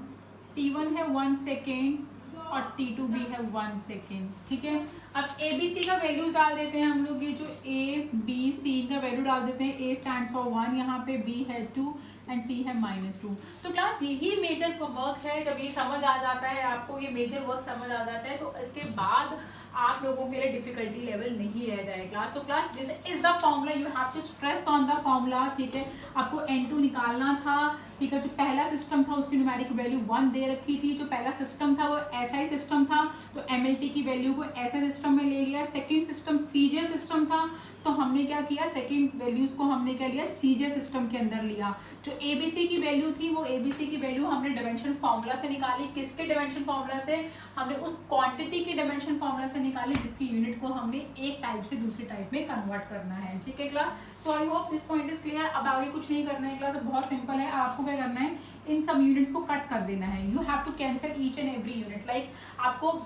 T1 है 1 सेकेंड और T2 भी है 1 सेकेंड, ठीक है। अब ABC का वैल्यू डाल देते हैं हम लोग, ये जो ABC का वैल्यू डाल देते हैं, A स्टैंड फॉर 1, यहाँ पे B है 2 एंड C है -2। तो क्लास यही मेजर वर्क है, जब ये समझ आ जाता है आपको, ये मेजर वर्क समझ आ जाता है, तो इसके बाद आप लोगों के लिए डिफिकल्टी लेवल नहीं रह जाए क्लास। तो class this is the formula, you have to stress on the formula, ठीक है। आपको N2 निकालना था, ठीक है, जो पहला सिस्टम था उसकी न्यूमेरिक वैल्यू 1 दे रखी थी, जो पहला सिस्टम था वो SI सिस्टम था, तो MLT की वैल्यू को ऐसे सिस्टम में ले लिया। सेकेंड सिस्टम CJ सिस्टम था, तो हमने क्या किया, सेकेंड वैल्यूज को हमने क्या लिया, CJ सिस्टम के अंदर लिया। जो ABC की वैल्यू थी वो ABC की वैल्यू हमने डिमेंशन फॉर्मूला से निकाली, किसके डिमेंशन फॉर्मूला से, हमने उस क्वांटिटी के डिमेंशन फॉर्मूला से निकाली जिसकी यूनिट को हमने एक टाइप से दूसरी टाइप में कन्वर्ट करना है, ठीक है class. So I hope this point is clear. अब आगे कुछ नहीं करना है क्लास, बहुत सिंपल है, आपको क्या करना है, इन सब यूनिट्स को कट कर देना है। You have to cancel each and every unit, like आपको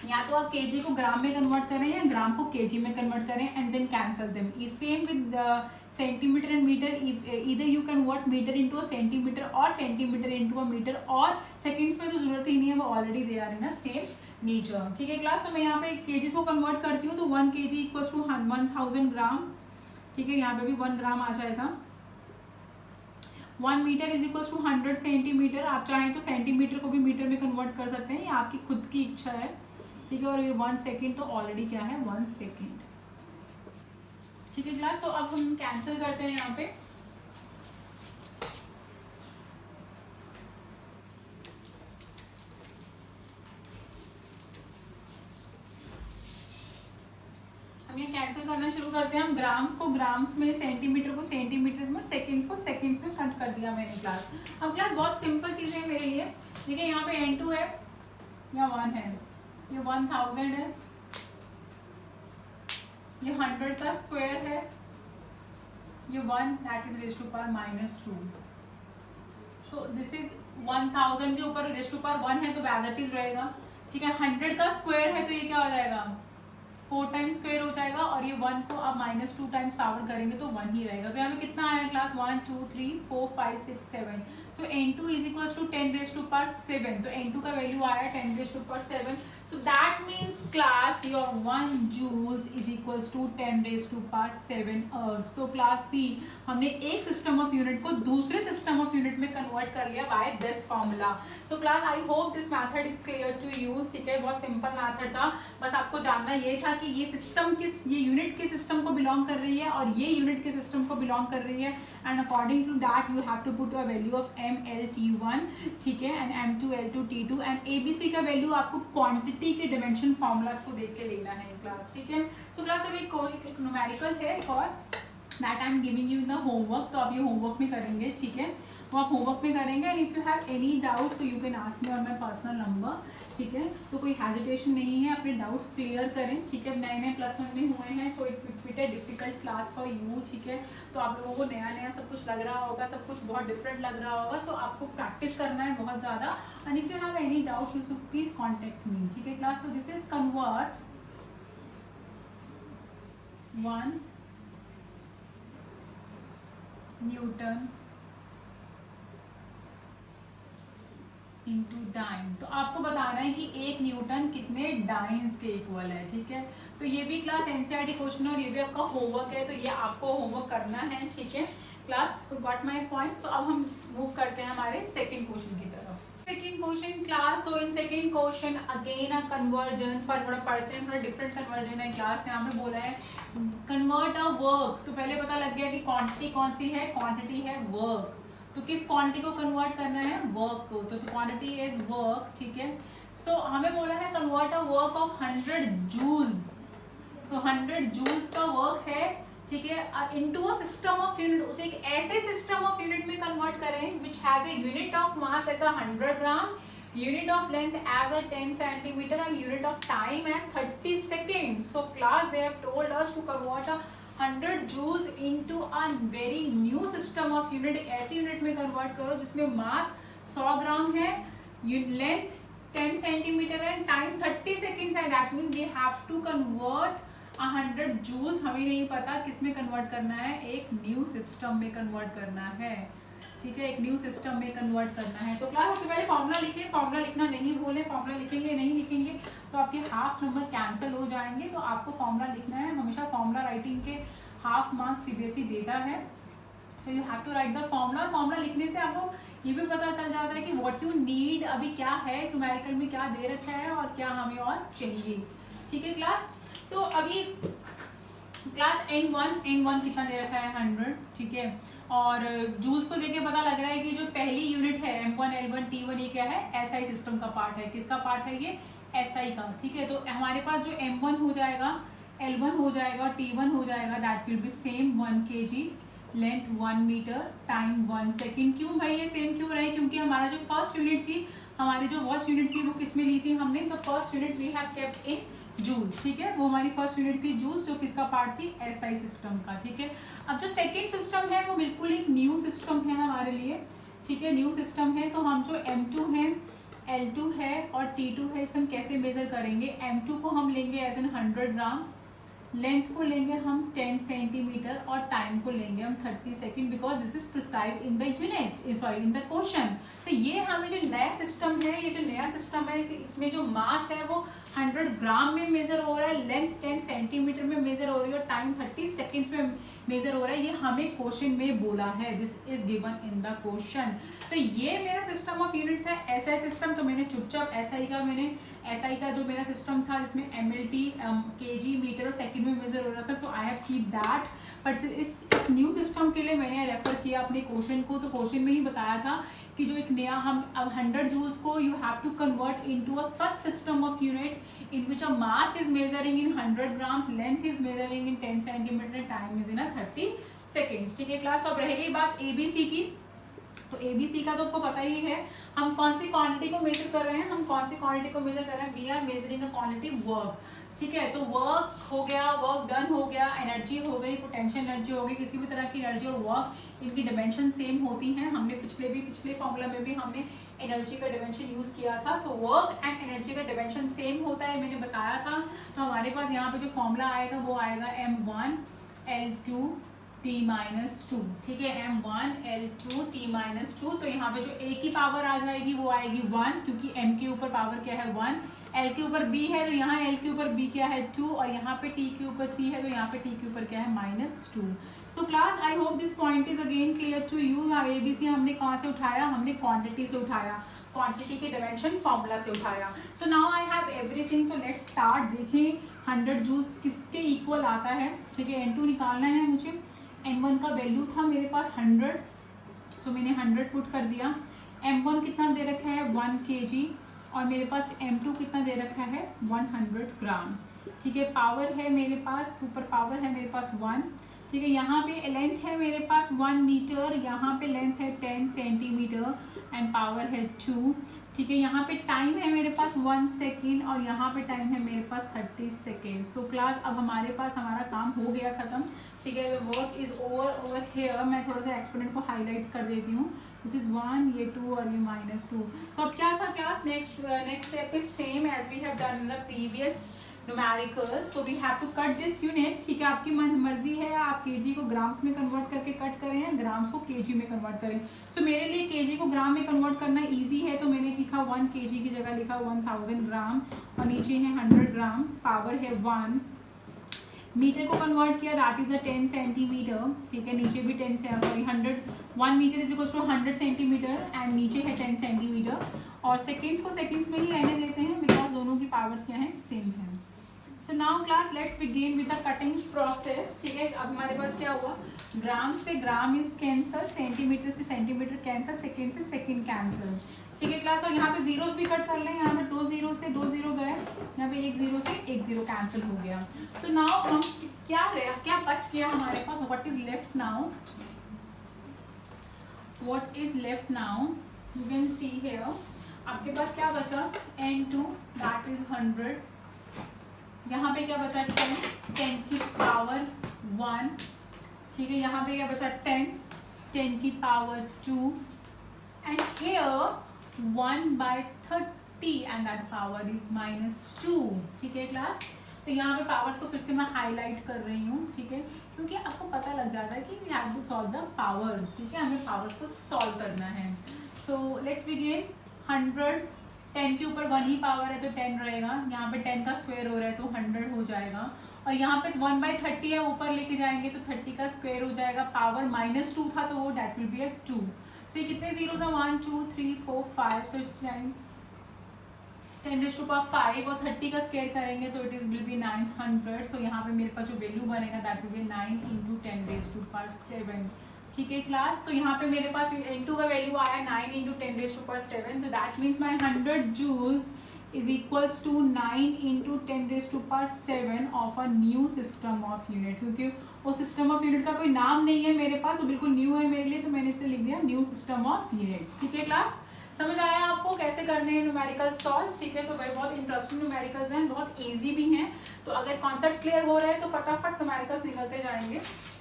या तो आप केजी को ग्राम में कन्वर्ट करें या ग्राम को केजी में कन्वर्ट करें, and then cancel them. Same with centimetre and metre, इधर you convert metre into a centimetre और सेंटीमीटर इनटू अ मीटर, और सेकंड्स में तो जरूरत ही नहीं है, वो ऑलरेडी दे आ रहे हैं ना सेम नेचर, ठीक है क्लास। तो मैं यहाँ पे केजीज को कन्वर्ट करती हूँ, तो 1 kg इक्वल्स टू 1000 ग्राम, ठीक है, यहाँ पे भी 1 ग्राम आ जाएगा। 1 metre is equals to 100 centimetre, आप चाहें तो सेंटीमीटर को भी मीटर में कन्वर्ट कर सकते हैं, ये आपकी खुद की इच्छा है, ठीक है। और ये 1 सेकेंड तो ऑलरेडी क्या है 1 सेकेंड, ठीक है क्लास। तो अब हम कैंसिल करते हैं यहाँ पे, हम ये कैंसिल करना शुरू करते हैं। हम ग्राम्स को ग्राम्स में, सेंटीमीटर को सेंटीमीटर में, सेकेंड्स को सेकेंड्स में कट कर दिया मैंने क्लास। अब क्लास बहुत सिंपल चीज़ है मेरे लिए, ठीक है। यहाँ पे N2 है, यहाँ 1 है, ये 1000 है, ये 100 का स्क्वायर है, ये 1 that is raise to power -2। So this is 1000 के ऊपर रेज़ टू पावर 1 है तो एज इट इज रहेगा, ठीक है। 100 का स्क्वायर है तो ये क्या हो जाएगा 4 टाइम्स स्क्वायर हो जाएगा, और ये 1 को आप -2 टाइम्स पावर करेंगे तो 1 ही रहेगा। तो यहाँ पे कितना आया class 1 2 3 4 5 6 7। So N2 is equals to 10 raise to power 7, तो N2 का वैल्यू आया 10 raise to power 7। So that means class your 1 joules is equals to 10 raise to power 7 erg. So class see, हमने एक सिस्टम ऑफ यूनिट को दूसरे सिस्टम ऑफ यूनिट में कन्वर्ट कर लिया by this formula. So class I hope this method is clear to use, ठीक है। बहुत सिंपल मैथड था, बस आपको जानना ये था कि ये सिस्टम किस, ये यूनिट किस सिस्टम को बिलोंग कर रही है और ये यूनिट किस सिस्टम को बिलोंग कर रही है, and according to that you have to put a value of MLT1, ठीक है, and M2 L2 T2, and ABC का वैल्यू आपको क्वांटिटी के डिमेंशन फॉर्मूलाज को देख के लेना है क्लास, ठीक है। सो क्लास अब एक न्यूमेरिकल है, एक और that I am giving you in the homework. तो आप ये होमवर्क में करेंगे, ठीक है, वो आप होमवर्क में करेंगे। And if you have any doubt तो you can ask me on my personal number, ठीक है। तो कोई हेजिटेशन नहीं है, अपने डाउट्स क्लियर करें, ठीक है। नए नए +1 में हुए हैं, so it a difficult class for you, ठीक है। तो आप लोगों को नया नया सब कुछ लग रहा होगा, सब कुछ बहुत डिफरेंट लग रहा होगा, सो आपको प्रैक्टिस करना है बहुत ज़्यादा। And if you have any doubt you should please contact me, ठीक है क्लास। तो this is convert 1 newton into dyne. तो आपको बताना है कि 1 न्यूटन कितने डाइन्स के इक्वल है, ठीक है। तो ये भी क्लास एनसीईआरटी क्वेश्चन और ये भी आपका होमवर्क है, तो ये आपको होमवर्क करना है, ठीक है क्लास। Got my point. तो अब हम मूव करते हैं हमारे सेकंड क्वेश्चन की तरफ। Second question class. So in second question again a conversion, पर थोड़ा पढ़ते हैं, थोड़ा डिफरेंट कन्वर्जन है क्लास। यहाँ पे बोला है कन्वर्ट अ वर्क। तो पहले पता लग गया कि क्वांटिटी कौन सी है, क्वांटिटी है वर्क। तो किस क्वांटिटी को कन्वर्ट करना है, वर्क को। तो क्वांटिटी इज वर्क, ठीक है। सो हमें बोला है convert a work of 100 joules. So 100 joules का वर्क है, ठीक है, into a system of unit. उसे एक ऐसे सिस्टम ऑफ यूनिट में कन्वर्ट करें which has a unit of mass as 100 gram, unit of length as a 10 centimeter and unit of time as 30 seconds. So class they have told us to convert a 100 joules into a very new system of unit। ऐसी यूनिट में कन्वर्ट करो जिसमें मास 100 ग्राम है, लेंथ 10 सेंटीमीटर है, टाइम 30 सेकेंड्स है। That mean we have to convert 100 joules. हमें नहीं पता किस में कन्वर्ट करना है, एक न्यू सिस्टम में कन्वर्ट करना है, ठीक है, एक न्यू सिस्टम में कन्वर्ट करना है। तो क्लास सबसे पहले फॉर्मूला लिखें, फॉर्मूला लिखना नहीं भूलें। फॉर्मूला लिखेंगे नहीं लिखेंगे तो आपके हाफ नंबर कैंसिल हो जाएंगे। तो आपको फॉर्मूला लिखना है, हमेशा फॉर्मूला राइटिंग के हाफ मार्क सीबीएसई देता है। So you have to write the formula. Formula लिखने से आपको ये भी पता चल जाता है कि व्हाट यू नीड, अभी क्या है न्यूमेरिकल में, क्या दे रखा है और क्या हमें और चाहिए, ठीक है क्लास। तो अभी क्लास n1 कितना दे रखा है 100, ठीक है। और जूल्स को देख के पता लग रहा है कि जो पहली यूनिट है m1 l1 t1 ये क्या है, एसआई सिस्टम का पार्ट है। किसका पार्ट है ये, एसआई का, ठीक है। तो हमारे पास जो m1 हो जाएगा, l1 हो जाएगा और t1 हो जाएगा, that will be same 1 kg, length 1 metre, time 1 second. क्यों भाई ये सेम क्यों रहे, क्योंकि हमारा जो फर्स्ट यूनिट थी, हमारी जो फर्स्ट यूनिट थी वो किस में ली थी हमने, तो first unit we have kept in joules, ठीक है। वो हमारी फर्स्ट यूनिट थी जूल्स, जो किसका पार्ट थी, एसआई सिस्टम का, ठीक है। अब जो सेकेंड सिस्टम है वो बिल्कुल एक न्यू सिस्टम है हमारे लिए, ठीक है, न्यू सिस्टम है। तो हम जो m2 है, l2 है और t2 है, इसे हम कैसे मेजर करेंगे। m2 को हम लेंगे एज एन 100 ग्राम, लेंथ को लेंगे हम 10 सेंटीमीटर और टाइम को लेंगे हम 30 second, because this is prescribe in the unit, sorry in the question. तो ये हमें जो नया सिस्टम है, ये जो नया सिस्टम है, इसमें जो मास है वो 100 ग्राम में मेजर हो रहा है, लेंथ 10 सेंटीमीटर में मेजर हो रही है और टाइम 30 सेकेंड्स में मेजर हो रहा है। ये हमें क्वेश्चन में बोला है, this is given in the question. तो ये मेरा सिस्टम ऑफ यूनिट था, एसआई सिस्टम। तो मैंने चुपचाप एसआई का जो मेरा सिस्टम था जिसमें mlt kg मीटर और सेकंड में मेजर हो रहा था, so I have keep that. But इस न्यू सिस्टम के लिए मैंने रेफर किया अपने क्वेश्चन को। तो क्वेश्चन में ही बताया था कि जो एक नया हम अब 100 जूल्स को you have to convert into a such system of unit in which a mass is measuring in 100 grams, length is measuring in 10 centimetre, time is in 30 seconds, ठीक है क्लास। तो अब रह गई बात एबीसी की। तो एबीसी का तो आपको पता ही है, हम कौन सी क्वांटिटी को मेजर कर रहे हैं, हम कौन सी क्वांटिटी को मेजर कर रहे हैं, we are measuring a quantity work, ठीक है। तो वर्क हो गया, वर्क डन हो गया, एनर्जी हो गई, पोटेंशियल एनर्जी हो गई, किसी भी तरह की एनर्जी और वर्क इनकी डिमेंशन सेम होती हैं। हमने पिछले फॉर्मूला में भी हमने एनर्जी का डिमेंशन यूज किया था। सो वर्क एंड एनर्जी का डिमेंशन सेम होता है, मैंने बताया था। तो हमारे पास यहाँ पे जो फॉर्मूला आएगा वो आएगा m1 l2 t-2, ठीक है, m1 l2 t-2। तो यहाँ पे जो a की पावर आ जाएगी वो आएगी 1, क्योंकि m के ऊपर पावर क्या है 1, l के ऊपर b है तो यहाँ l के ऊपर b क्या है 2, और यहाँ पे t के ऊपर c है तो यहाँ पे t के ऊपर क्या है -2। So class I hope this point is again clear to you. ABC हमने कहाँ से उठाया, हमने क्वांटिटी से उठाया, क्वांटिटी के डायमेंशन फॉर्मूला से उठाया। So now I have everything, so let's start. देखें 100 जूल्स किसके इक्वल आता है, ठीक है। n2 निकालना है मुझे, m1 का वैल्यू था मेरे पास 100, सो मैंने 100 पुट कर दिया। m1 कितना दे रखा है 1 kg और मेरे पास m2 कितना दे रखा है 100 ग्राम, ठीक है। पावर है मेरे पास, सुपर पावर है मेरे पास 1, ठीक है। यहाँ पे लेंथ है मेरे पास 1 मीटर, यहाँ पे लेंथ है 10 सेंटीमीटर एंड पावर है 2। ठीक है। यहाँ पे टाइम है मेरे पास 1 सेकेंड और यहाँ पे टाइम है मेरे पास 30 सेकेंड्स। तो क्लास अब हमारे पास हमारा काम हो गया ख़त्म। ठीक है। Work is over here. मैं थोड़ा सा एक्सपोनेंट को हाईलाइट कर देती हूँ। दिस इज 1, ये 2 और ये -2। सो अब क्या था class, next step is same as we have done in the previous numerical. So we have to cut this unit. ठीक है। आपकी मर्जी है आप केजी को ग्राम्स में कन्वर्ट करके कट करें या ग्राम्स को केजी में कन्वर्ट करें। सो मेरे लिए केजी को ग्राम में कन्वर्ट करना इजी है, तो मैंने लिखा 1 केजी की जगह लिखा 1000 ग्राम और नीचे है 100 ग्राम, पावर है 1। मीटर को कन्वर्ट किया, दैट इज द 10 सेंटीमीटर। ठीक है। नीचे भी 10 से sorry 1 metre is equal to 100 centimetre and नीचे है 10 सेंटीमीटर। और सेकेंड्स को सेकेंड्स में ही रहने देते हैं बिकॉज दोनों की पावर्स क्या है, सेम है। So now class let's begin with the cutting process. ठीक है। अब हमारे पास क्या हुआ, ग्राम से ग्राम इज कैंसल, सेंटीमीटर से सेंटीमीटर कैंसल, सेकेंड से सेकेंड कैंसल। ठीक है क्लास। और यहाँ पे जीरोस भी कट कर लें। यहाँ पे 2 0 से 2 0 गए, यहाँ पे 1 0 से 1 0 कैंसिल हो गया। सो नाउ हम क्या बच गया हमारे पास, what is left now, what is left now you can see here. आपके पास क्या बचा, n2 दैट इज 100। यहाँ पे क्या बचा 10 की पावर 1। ठीक है। यहाँ पे क्या बचा 10 की power 2 and here 1/30 and that power is -2। ठीक है क्लास। तो यहाँ पे पावर्स को फिर से मैं हाईलाइट कर रही हूँ। ठीक है। क्योंकि आपको पता लग जाता है कि we have to solve the powers. ठीक है। हमें पावर्स को सॉल्व करना है। सो लेट्स बिगिन। 100, 10 के ऊपर 1 ही पावर है तो 10 रहेगा। यहाँ पे 10 का स्क्वायर हो रहा है तो 100 हो जाएगा। और यहाँ पे 1/30 है, ऊपर लेके जाएंगे तो 30 का स्क्वायर हो जाएगा। पावर -2 था तो वो डेट विल बी 2। सो ये कितने जीरो है, 1 2 3 4 5। सो इस 10⁵ और 30 का स्क्वायर करेंगे तो इट इज विल बी 900। सो यहाँ पे मेरे पास जो वैल्यू बनेगा दैट विल बी 9 × 10⁻7। ठीक है क्लास। तो यहाँ पे मेरे पास n2 का वैल्यू आया 9 × 10⁻7। तो that means my 100 joules is equals to 9 × 10⁻7 of a new system of unit. क्योंकि वो सिस्टम ऑफ यूनिट का कोई नाम नहीं है मेरे पास, वो बिल्कुल न्यू है मेरे लिए, तो मैंने इसे लिख दिया न्यू सिस्टम ऑफ यूनिट्स। ठीक है क्लास। समझ आया आपको कैसे करने हैं न्यूमेरिकल सॉल्व। ठीक है। तो बहुत इंटरेस्टिंग न्यूमेरिकल्स हैं, बहुत ईजी भी हैं। तो अगर कॉन्सेप्ट क्लियर हो रहा है तो फटाफट न्यूमेरिकल्स निकलते जाएंगे।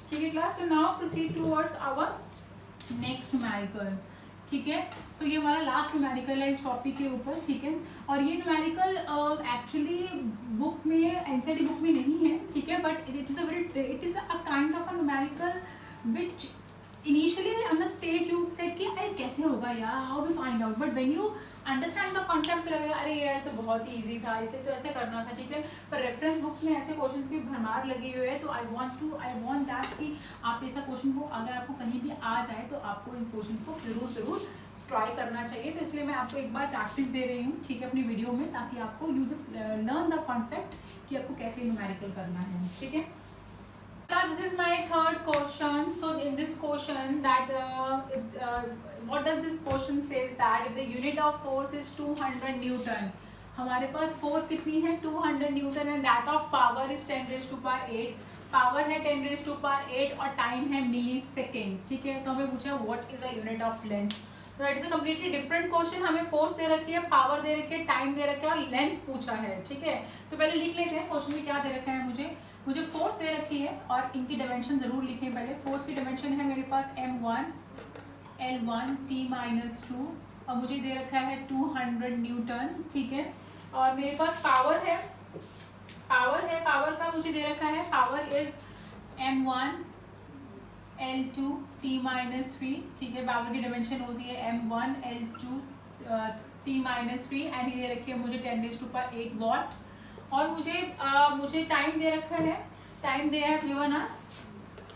ठीक है class. So now proceed towards our next numerical. ठीक है। सो ये हमारा लास्ट न्यूमेरिकल है इस टॉपिक के ऊपर। ठीक है। और ये न्यूमेरिकल एक्चुअली बुक में, एनसीईआरटी बुक में नहीं है। ठीक है। But it is a kind of a numerical which initially on the stage you said कि अरे कैसे होगा यार, how we find out, but when you understand the concept लगेगा अरे यार तो बहुत ही ईजी था, इसे तो ऐसे करना था। ठीक है। पर रेफरेंस बुक्स में ऐसे क्वेश्चंस की भरमार लगी हुई है, तो आई वांट दैट कि आप ऐसा क्वेश्चन को अगर आपको कहीं भी आ जाए तो आपको इन क्वेश्चंस को जरूर ट्राई करना चाहिए। तो इसलिए मैं आपको एक बार प्रैक्टिस दे रही हूँ। ठीक है। अपनी वीडियो में, ताकि आपको you just learn the concept कि आपको कैसे न्यूमेरिकल करना है। ठीक है। This is my third question. So in this question that what does this question says that if the unit of force is 200 Newton, हमारे पास फोर्स कितनी है 200 Newton and that of power is 10⁸8। Power है 10⁸8 और टाइम है मिली सेकेंड्स। ठीक है। तो हमें पूछा what is the unit of length. तो it is a completely different question. हमें फोर्स दे रखी है, पावर दे रखी है, टाइम दे रखा है और लेंथ पूछा है। ठीक है। तो पहले लिख लेते हैं क्वेश्चन में क्या दे रखा है। मुझे फोर्स दे रखी है और इनकी डायमेंशन जरूर लिखें पहले। फोर्स की डायमेंशन है मेरे पास m1 L1 T-2 और मुझे दे रखा है 200 न्यूटन। ठीक है। और मेरे पास पावर है, पावर का मुझे दे रखा है, power is m1 L2 T-3। ठीक है। पावर की डायमेंशन होती है m1 L2 T-3 एंड ये रखी है मुझे 10⁸8 वॉट। और मुझे टाइम दे रखा है, टाइम दे है गिवन अस।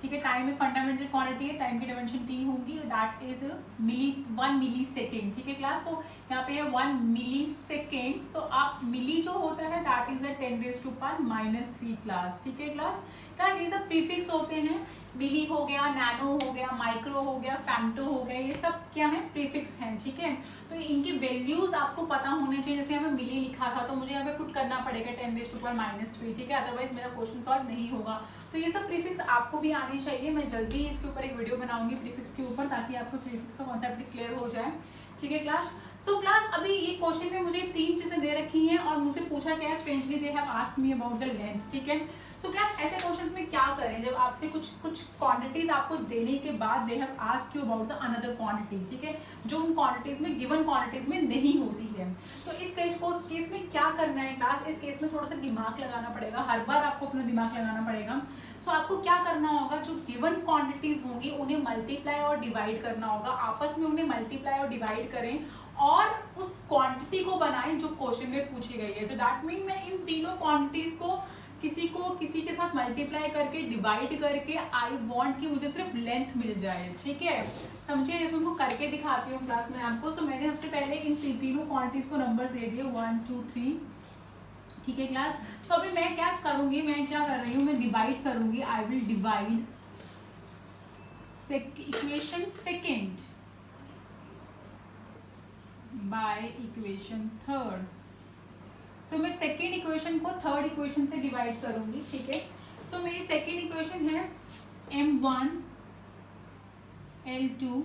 ठीक है। टाइम एक फंडामेंटल क्वांटिटी है, टाइम की डायमेंशन t होगी, दैट इज 1 मिली सेकेंड। ठीक है क्लास। तो यहाँ पे है 1 मिली सेकेंड्स, तो आप मिली जो होता है दैट इज अ 10⁻³ क्लास। ठीक है क्लास, ये सब प्रीफिक्स होते हैं, मिली हो गया, नैनो हो गया, माइक्रो हो गया, फेम्टो हो गया, ये सब क्या है, प्रीफिक्स हैं। ठीक है, तो इनकी वैल्यूज आपको पता होने चाहिए। जैसे यहाँ पे मिली लिखा था तो मुझे यहाँ पे पुट करना पड़ेगा 10⁻⁻3, ठीक है, अदरवाइज मेरा क्वेश्चन सॉल्व नहीं होगा। तो ये सब प्रीफिक्स आपको भी आनी चाहिए। मैं जल्दी ही इसके ऊपर एक वीडियो बनाऊंगी प्रीफिक्स के ऊपर, ताकि आपको प्रीफिक्स का कॉन्सेप्ट क्लियर हो जाए। ठीक है क्लास, सो क्लास अभी ये क्वेश्चन में मुझे 3 चीजें दे रखी हैं और मुझसे पूछा क्या है, strangely they have asked me about the length. ठीक है, सो क्लास ऐसे क्वेश्चंस में क्या करें जब आपसे कुछ क्वांटिटीज आपको देने के बाद they have asked you about the another quantity, ठीक है, जो उन क्वांटिटीज में गिवन क्वांटिटीज में नहीं होती है। तो इस केस में क्या करना है क्लास, इस केस में थोड़ा सा दिमाग लगाना पड़ेगा, हर बार आपको अपना दिमाग लगाना पड़ेगा। सो आपको क्या करना होगा, जो गिवन क्वांटिटीज होंगी उन्हें मल्टीप्लाई और डिवाइड करना होगा, आपस में उन्हें मल्टीप्लाई और डिवाइड करें और उस क्वांटिटी को बनाएं जो क्वेश्चन में पूछी गई है। तो दैट मीन मैं इन तीनों क्वांटिटीज को किसी के साथ मल्टीप्लाई करके डिवाइड करके आई वांट कि मुझे सिर्फ लेंथ मिल जाए। ठीक है, समझिए, मैं आपको करके दिखाती हूँ क्लास में आपको। सो मैंने सबसे पहले इन तीनों क्वांटिटीज को नंबर्स दे दिए 1 2 3। ठीक है क्लास, सो अभी मैं क्या करूंगी, मैं क्या कर रही हूँ, मैं डिवाइड करूंगी। I will divide equation second by equation third. So मैं सेकेंड इक्वेशन को थर्ड इक्वेशन से डिवाइड करूंगी। ठीक है, सो मेरी सेकेंड इक्वेशन है m1 L2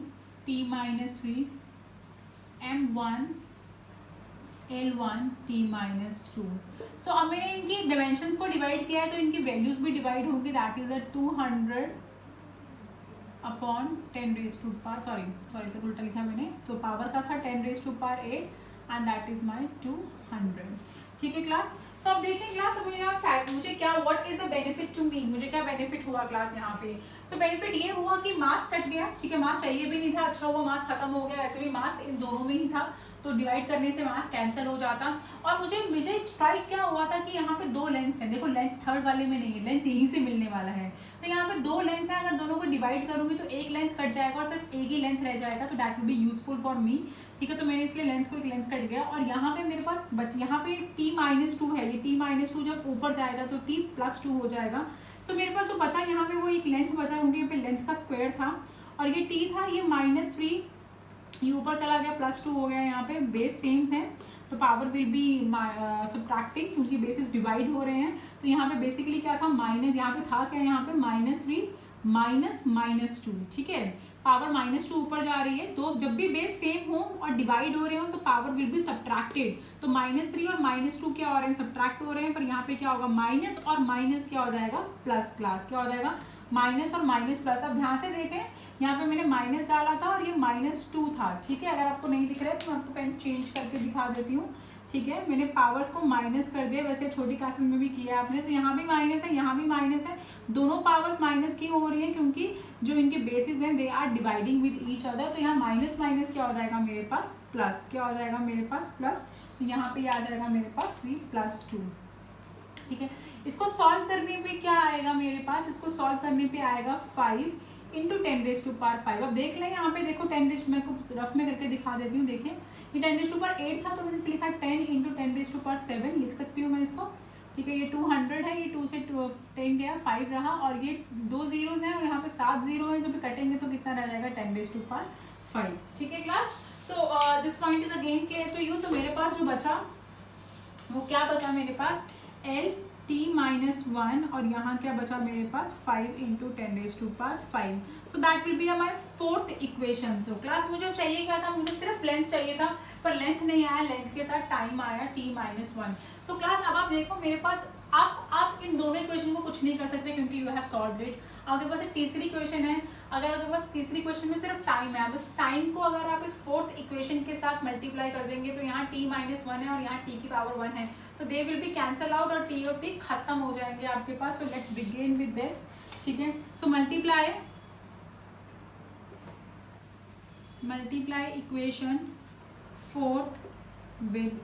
t-3 m1 L1 t-2। सो अब मैंने इनकी डायमेंशंस को डिवाइड किया है तो इनकी वैल्यूज भी डिवाइड होंगी, that is 200 upon 10⁻⁴ sorry sir उल्टा लिखा मैंने, तो पावर का था 10⁻⁸ एंड दैट इज माई 200। ठीक है क्लास, सो अब देखते हैं क्लास, अब मुझे क्या, what is the benefit to me, मुझे क्या बेनिफिट हुआ क्लास यहाँ पे। सो बेनिफिट ये हुआ कि मास कट गया। ठीक है, मास चाहिए भी नहीं था, अच्छा हुआ मास खत्म हो गया, ऐसे भी मास इन दोनों में ही था तो डिवाइड करने से मास कैंसिल हो जाता। और मुझे स्ट्राइक क्या हुआ था कि यहाँ पे 2 लेंथ्स हैं, देखो लेंथ थर्ड वाले में नहीं है, लेंथ यहीं से मिलने वाला है, तो यहाँ पे 2 लेंथ है, अगर दोनों को डिवाइड करूंगी तो एक लेंथ कट जाएगा और सिर्फ एक ही लेंथ रह जाएगा, तो that will be useful for me. ठीक है, तो मैंने इसलिए लेंथ को एक लेंथ कट गया और यहाँ पे मेरे पास यहाँ पे t-2 है, ये t-2 जब ऊपर जाएगा तो t+2 हो जाएगा। सो मेरे पास जो बचा यहाँ पे वो एक लेंथ बचा, क्योंकि यहाँ पे लेंथ का स्क्वायर था और ये t था, ये -3 ये ऊपर चला गया, +2 हो गया। यहाँ पे बेस सेम्स है तो पावर विल बी सब्ट्रैक्टिंग, क्योंकि बेसिस डिवाइड हो रहे हैं। तो यहाँ पे बेसिकली क्या था, माइनस, यहाँ पे था क्या, यहाँ पे -3 -2। ठीक है, पावर -2 ऊपर जा रही है, तो जब भी बेस सेम हो और डिवाइड हो रहे हो तो पावर विल बी सब्ट्रैक्टेड, तो -3 और -2 क्या हो रहे हैं, सब्ट्रैक्ट हो रहे हैं, पर यहाँ पे क्या होगा, माइनस और माइनस क्या हो जाएगा, प्लस। क्लास क्या हो जाएगा, माइनस और माइनस प्लस। अब ध्यान से देखें, यहाँ पे मैंने माइनस डाला था और ये -2 था। ठीक है, अगर आपको नहीं दिख रहा है तो मैं आपको पेन चेंज करके दिखा देती हूँ। ठीक है, मैंने पावर्स को माइनस कर दिया, वैसे छोटी क्लासेस में भी किया है आपने, तो यहाँ भी माइनस है, यहाँ भी माइनस है, दोनों पावर्स माइनस की हो रही है क्योंकि जो इनके बेसिस हैं they are dividing with each other. तो यहाँ माइनस माइनस क्या हो जाएगा मेरे पास, प्लस। क्या हो जाएगा मेरे पास, प्लस। तो यहाँ पे आ जाएगा मेरे पास 3+2। ठीक है, इसको सॉल्व करने पे क्या आएगा मेरे पास, इसको सॉल्व करने पे आएगा 5 × 10⁻⁵। अब देख लें, यहाँ पे देखो 10 मैं को रफ में करके दिखा देती हूँ। देखिए ये 10⁻8 था तो मैंने इसे लिखा 10 × 10⁻7 लिख सकती हूँ मैं इसको। ठीक है, ये 200 है, ये 2 से 10 गया, 5 रहा और ये 2 जीरोज हैं और यहाँ पे 7 जीरो है, जो भी कटेंगे तो कितना रह जाएगा, 10⁻5। ठीक है class, so this point is again clear to you. तो मेरे पास जो बचा वो क्या बचा मेरे पास, L t-1 और यहाँ क्या बचा मेरे पास, 5 × 10⁵। So that will be my 4th equation. So class मुझे चाहिए क्या था, मुझे सिर्फ लेंथ चाहिए था, पर लेंथ नहीं आया, लेंथ के साथ टाइम आया t-1। सो क्लास अब आप देखो मेरे पास, आप इन दोनों इक्वेशन को कुछ नहीं कर सकते क्योंकि यू हैव सॉल्व्ड इट। आपके पास एक तीसरी इक्वेशन है, अगर आपके पास तीसरी इक्वेशन में सिर्फ टाइम है, बस टाइम को अगर आप इस 4th इक्वेशन के साथ मल्टीप्लाई कर देंगे तो यहाँ t-1 है और यहाँ t की पावर 1 है, तो they will be cancel out और t और t खत्म हो जाएंगे आपके पास। So let's begin with this. ठीक है, so multiply equation 4th with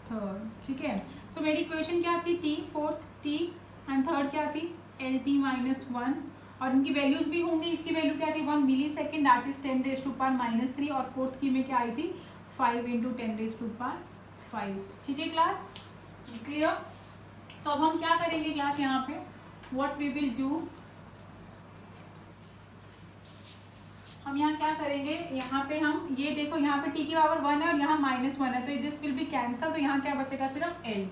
3rd। ठीक है, सो मेरी इक्वेशन क्या थी, t 4th t and 3rd क्या थी, L t-1 और इनकी वैल्यूज भी होंगी। इसकी वैल्यू क्या थी, 1 मिली सेकेंड, दैट इज 10⁻⁻3 और 4th की में क्या आई थी, 5 इंटू 10⁵ ठीक है क्लास, क्लियर। तो अब हम क्या करेंगे क्लास, यहाँ पे व्हाट वी विल डू, हम यहाँ क्या करेंगे, यहाँ पे हम ये देखो यहाँ पे t की पावर 1 है और यहाँ -1 है, तो दिस विल बी कैंसल, तो यहाँ क्या बचेगा, सिर्फ l,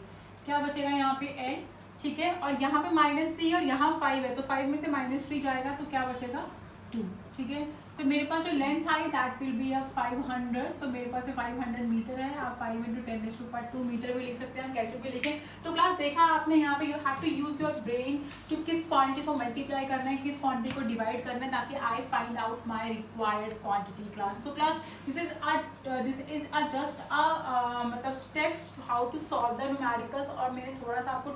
क्या बचेगा यहाँ पे l, ठीक है। और यहाँ पे -3 है और यहाँ 5 है, तो 5 में से -3 जाएगा तो क्या बचेगा 2, ठीक है। सो मेरे पास जो length I that will B 500, सो मेरे पास 500 मीटर है, आप 5 इंटू 10⁵ मीटर भी लिख सकते हैं, कैसे भी लिखें। तो क्लास देखा आपने यहाँ पे, you have to use your brain to किस क्वांटिटी को मल्टीप्लाई करना है, किस क्वांटिटी को डिवाइड करना है, ताकि I find out my required quantity class. तो class this is a just a मतलब steps how to solve the numericals, और मैंने थोड़ा सा आपको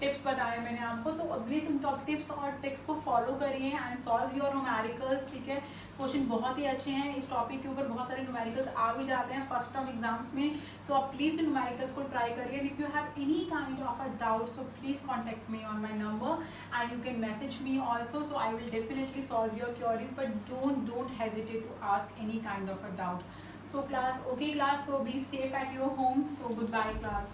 टिप्स बताए मैंने आपको, तो प्लीज इन टॉप टिप्स और ट्रिक्स को फॉलो करिए एंड सॉल्व योर न्यूमेरिकल्स, ठीक है। क्वेश्चन बहुत ही अच्छे हैं, इस टॉपिक के ऊपर बहुत सारे न्यूमेरिकल्स आ भी जाते हैं फर्स्ट टर्म एग्जाम्स में, सो आप प्लीज न्यूमेरिकल्स को ट्राई करिए। If you have any kind of a doubt, so please contact me on my number and you can message me also, so I will definitely solve your queries, but don't hesitate to ask any kind of a doubt. So class, okay class, so be safe at your homes, so goodbye class.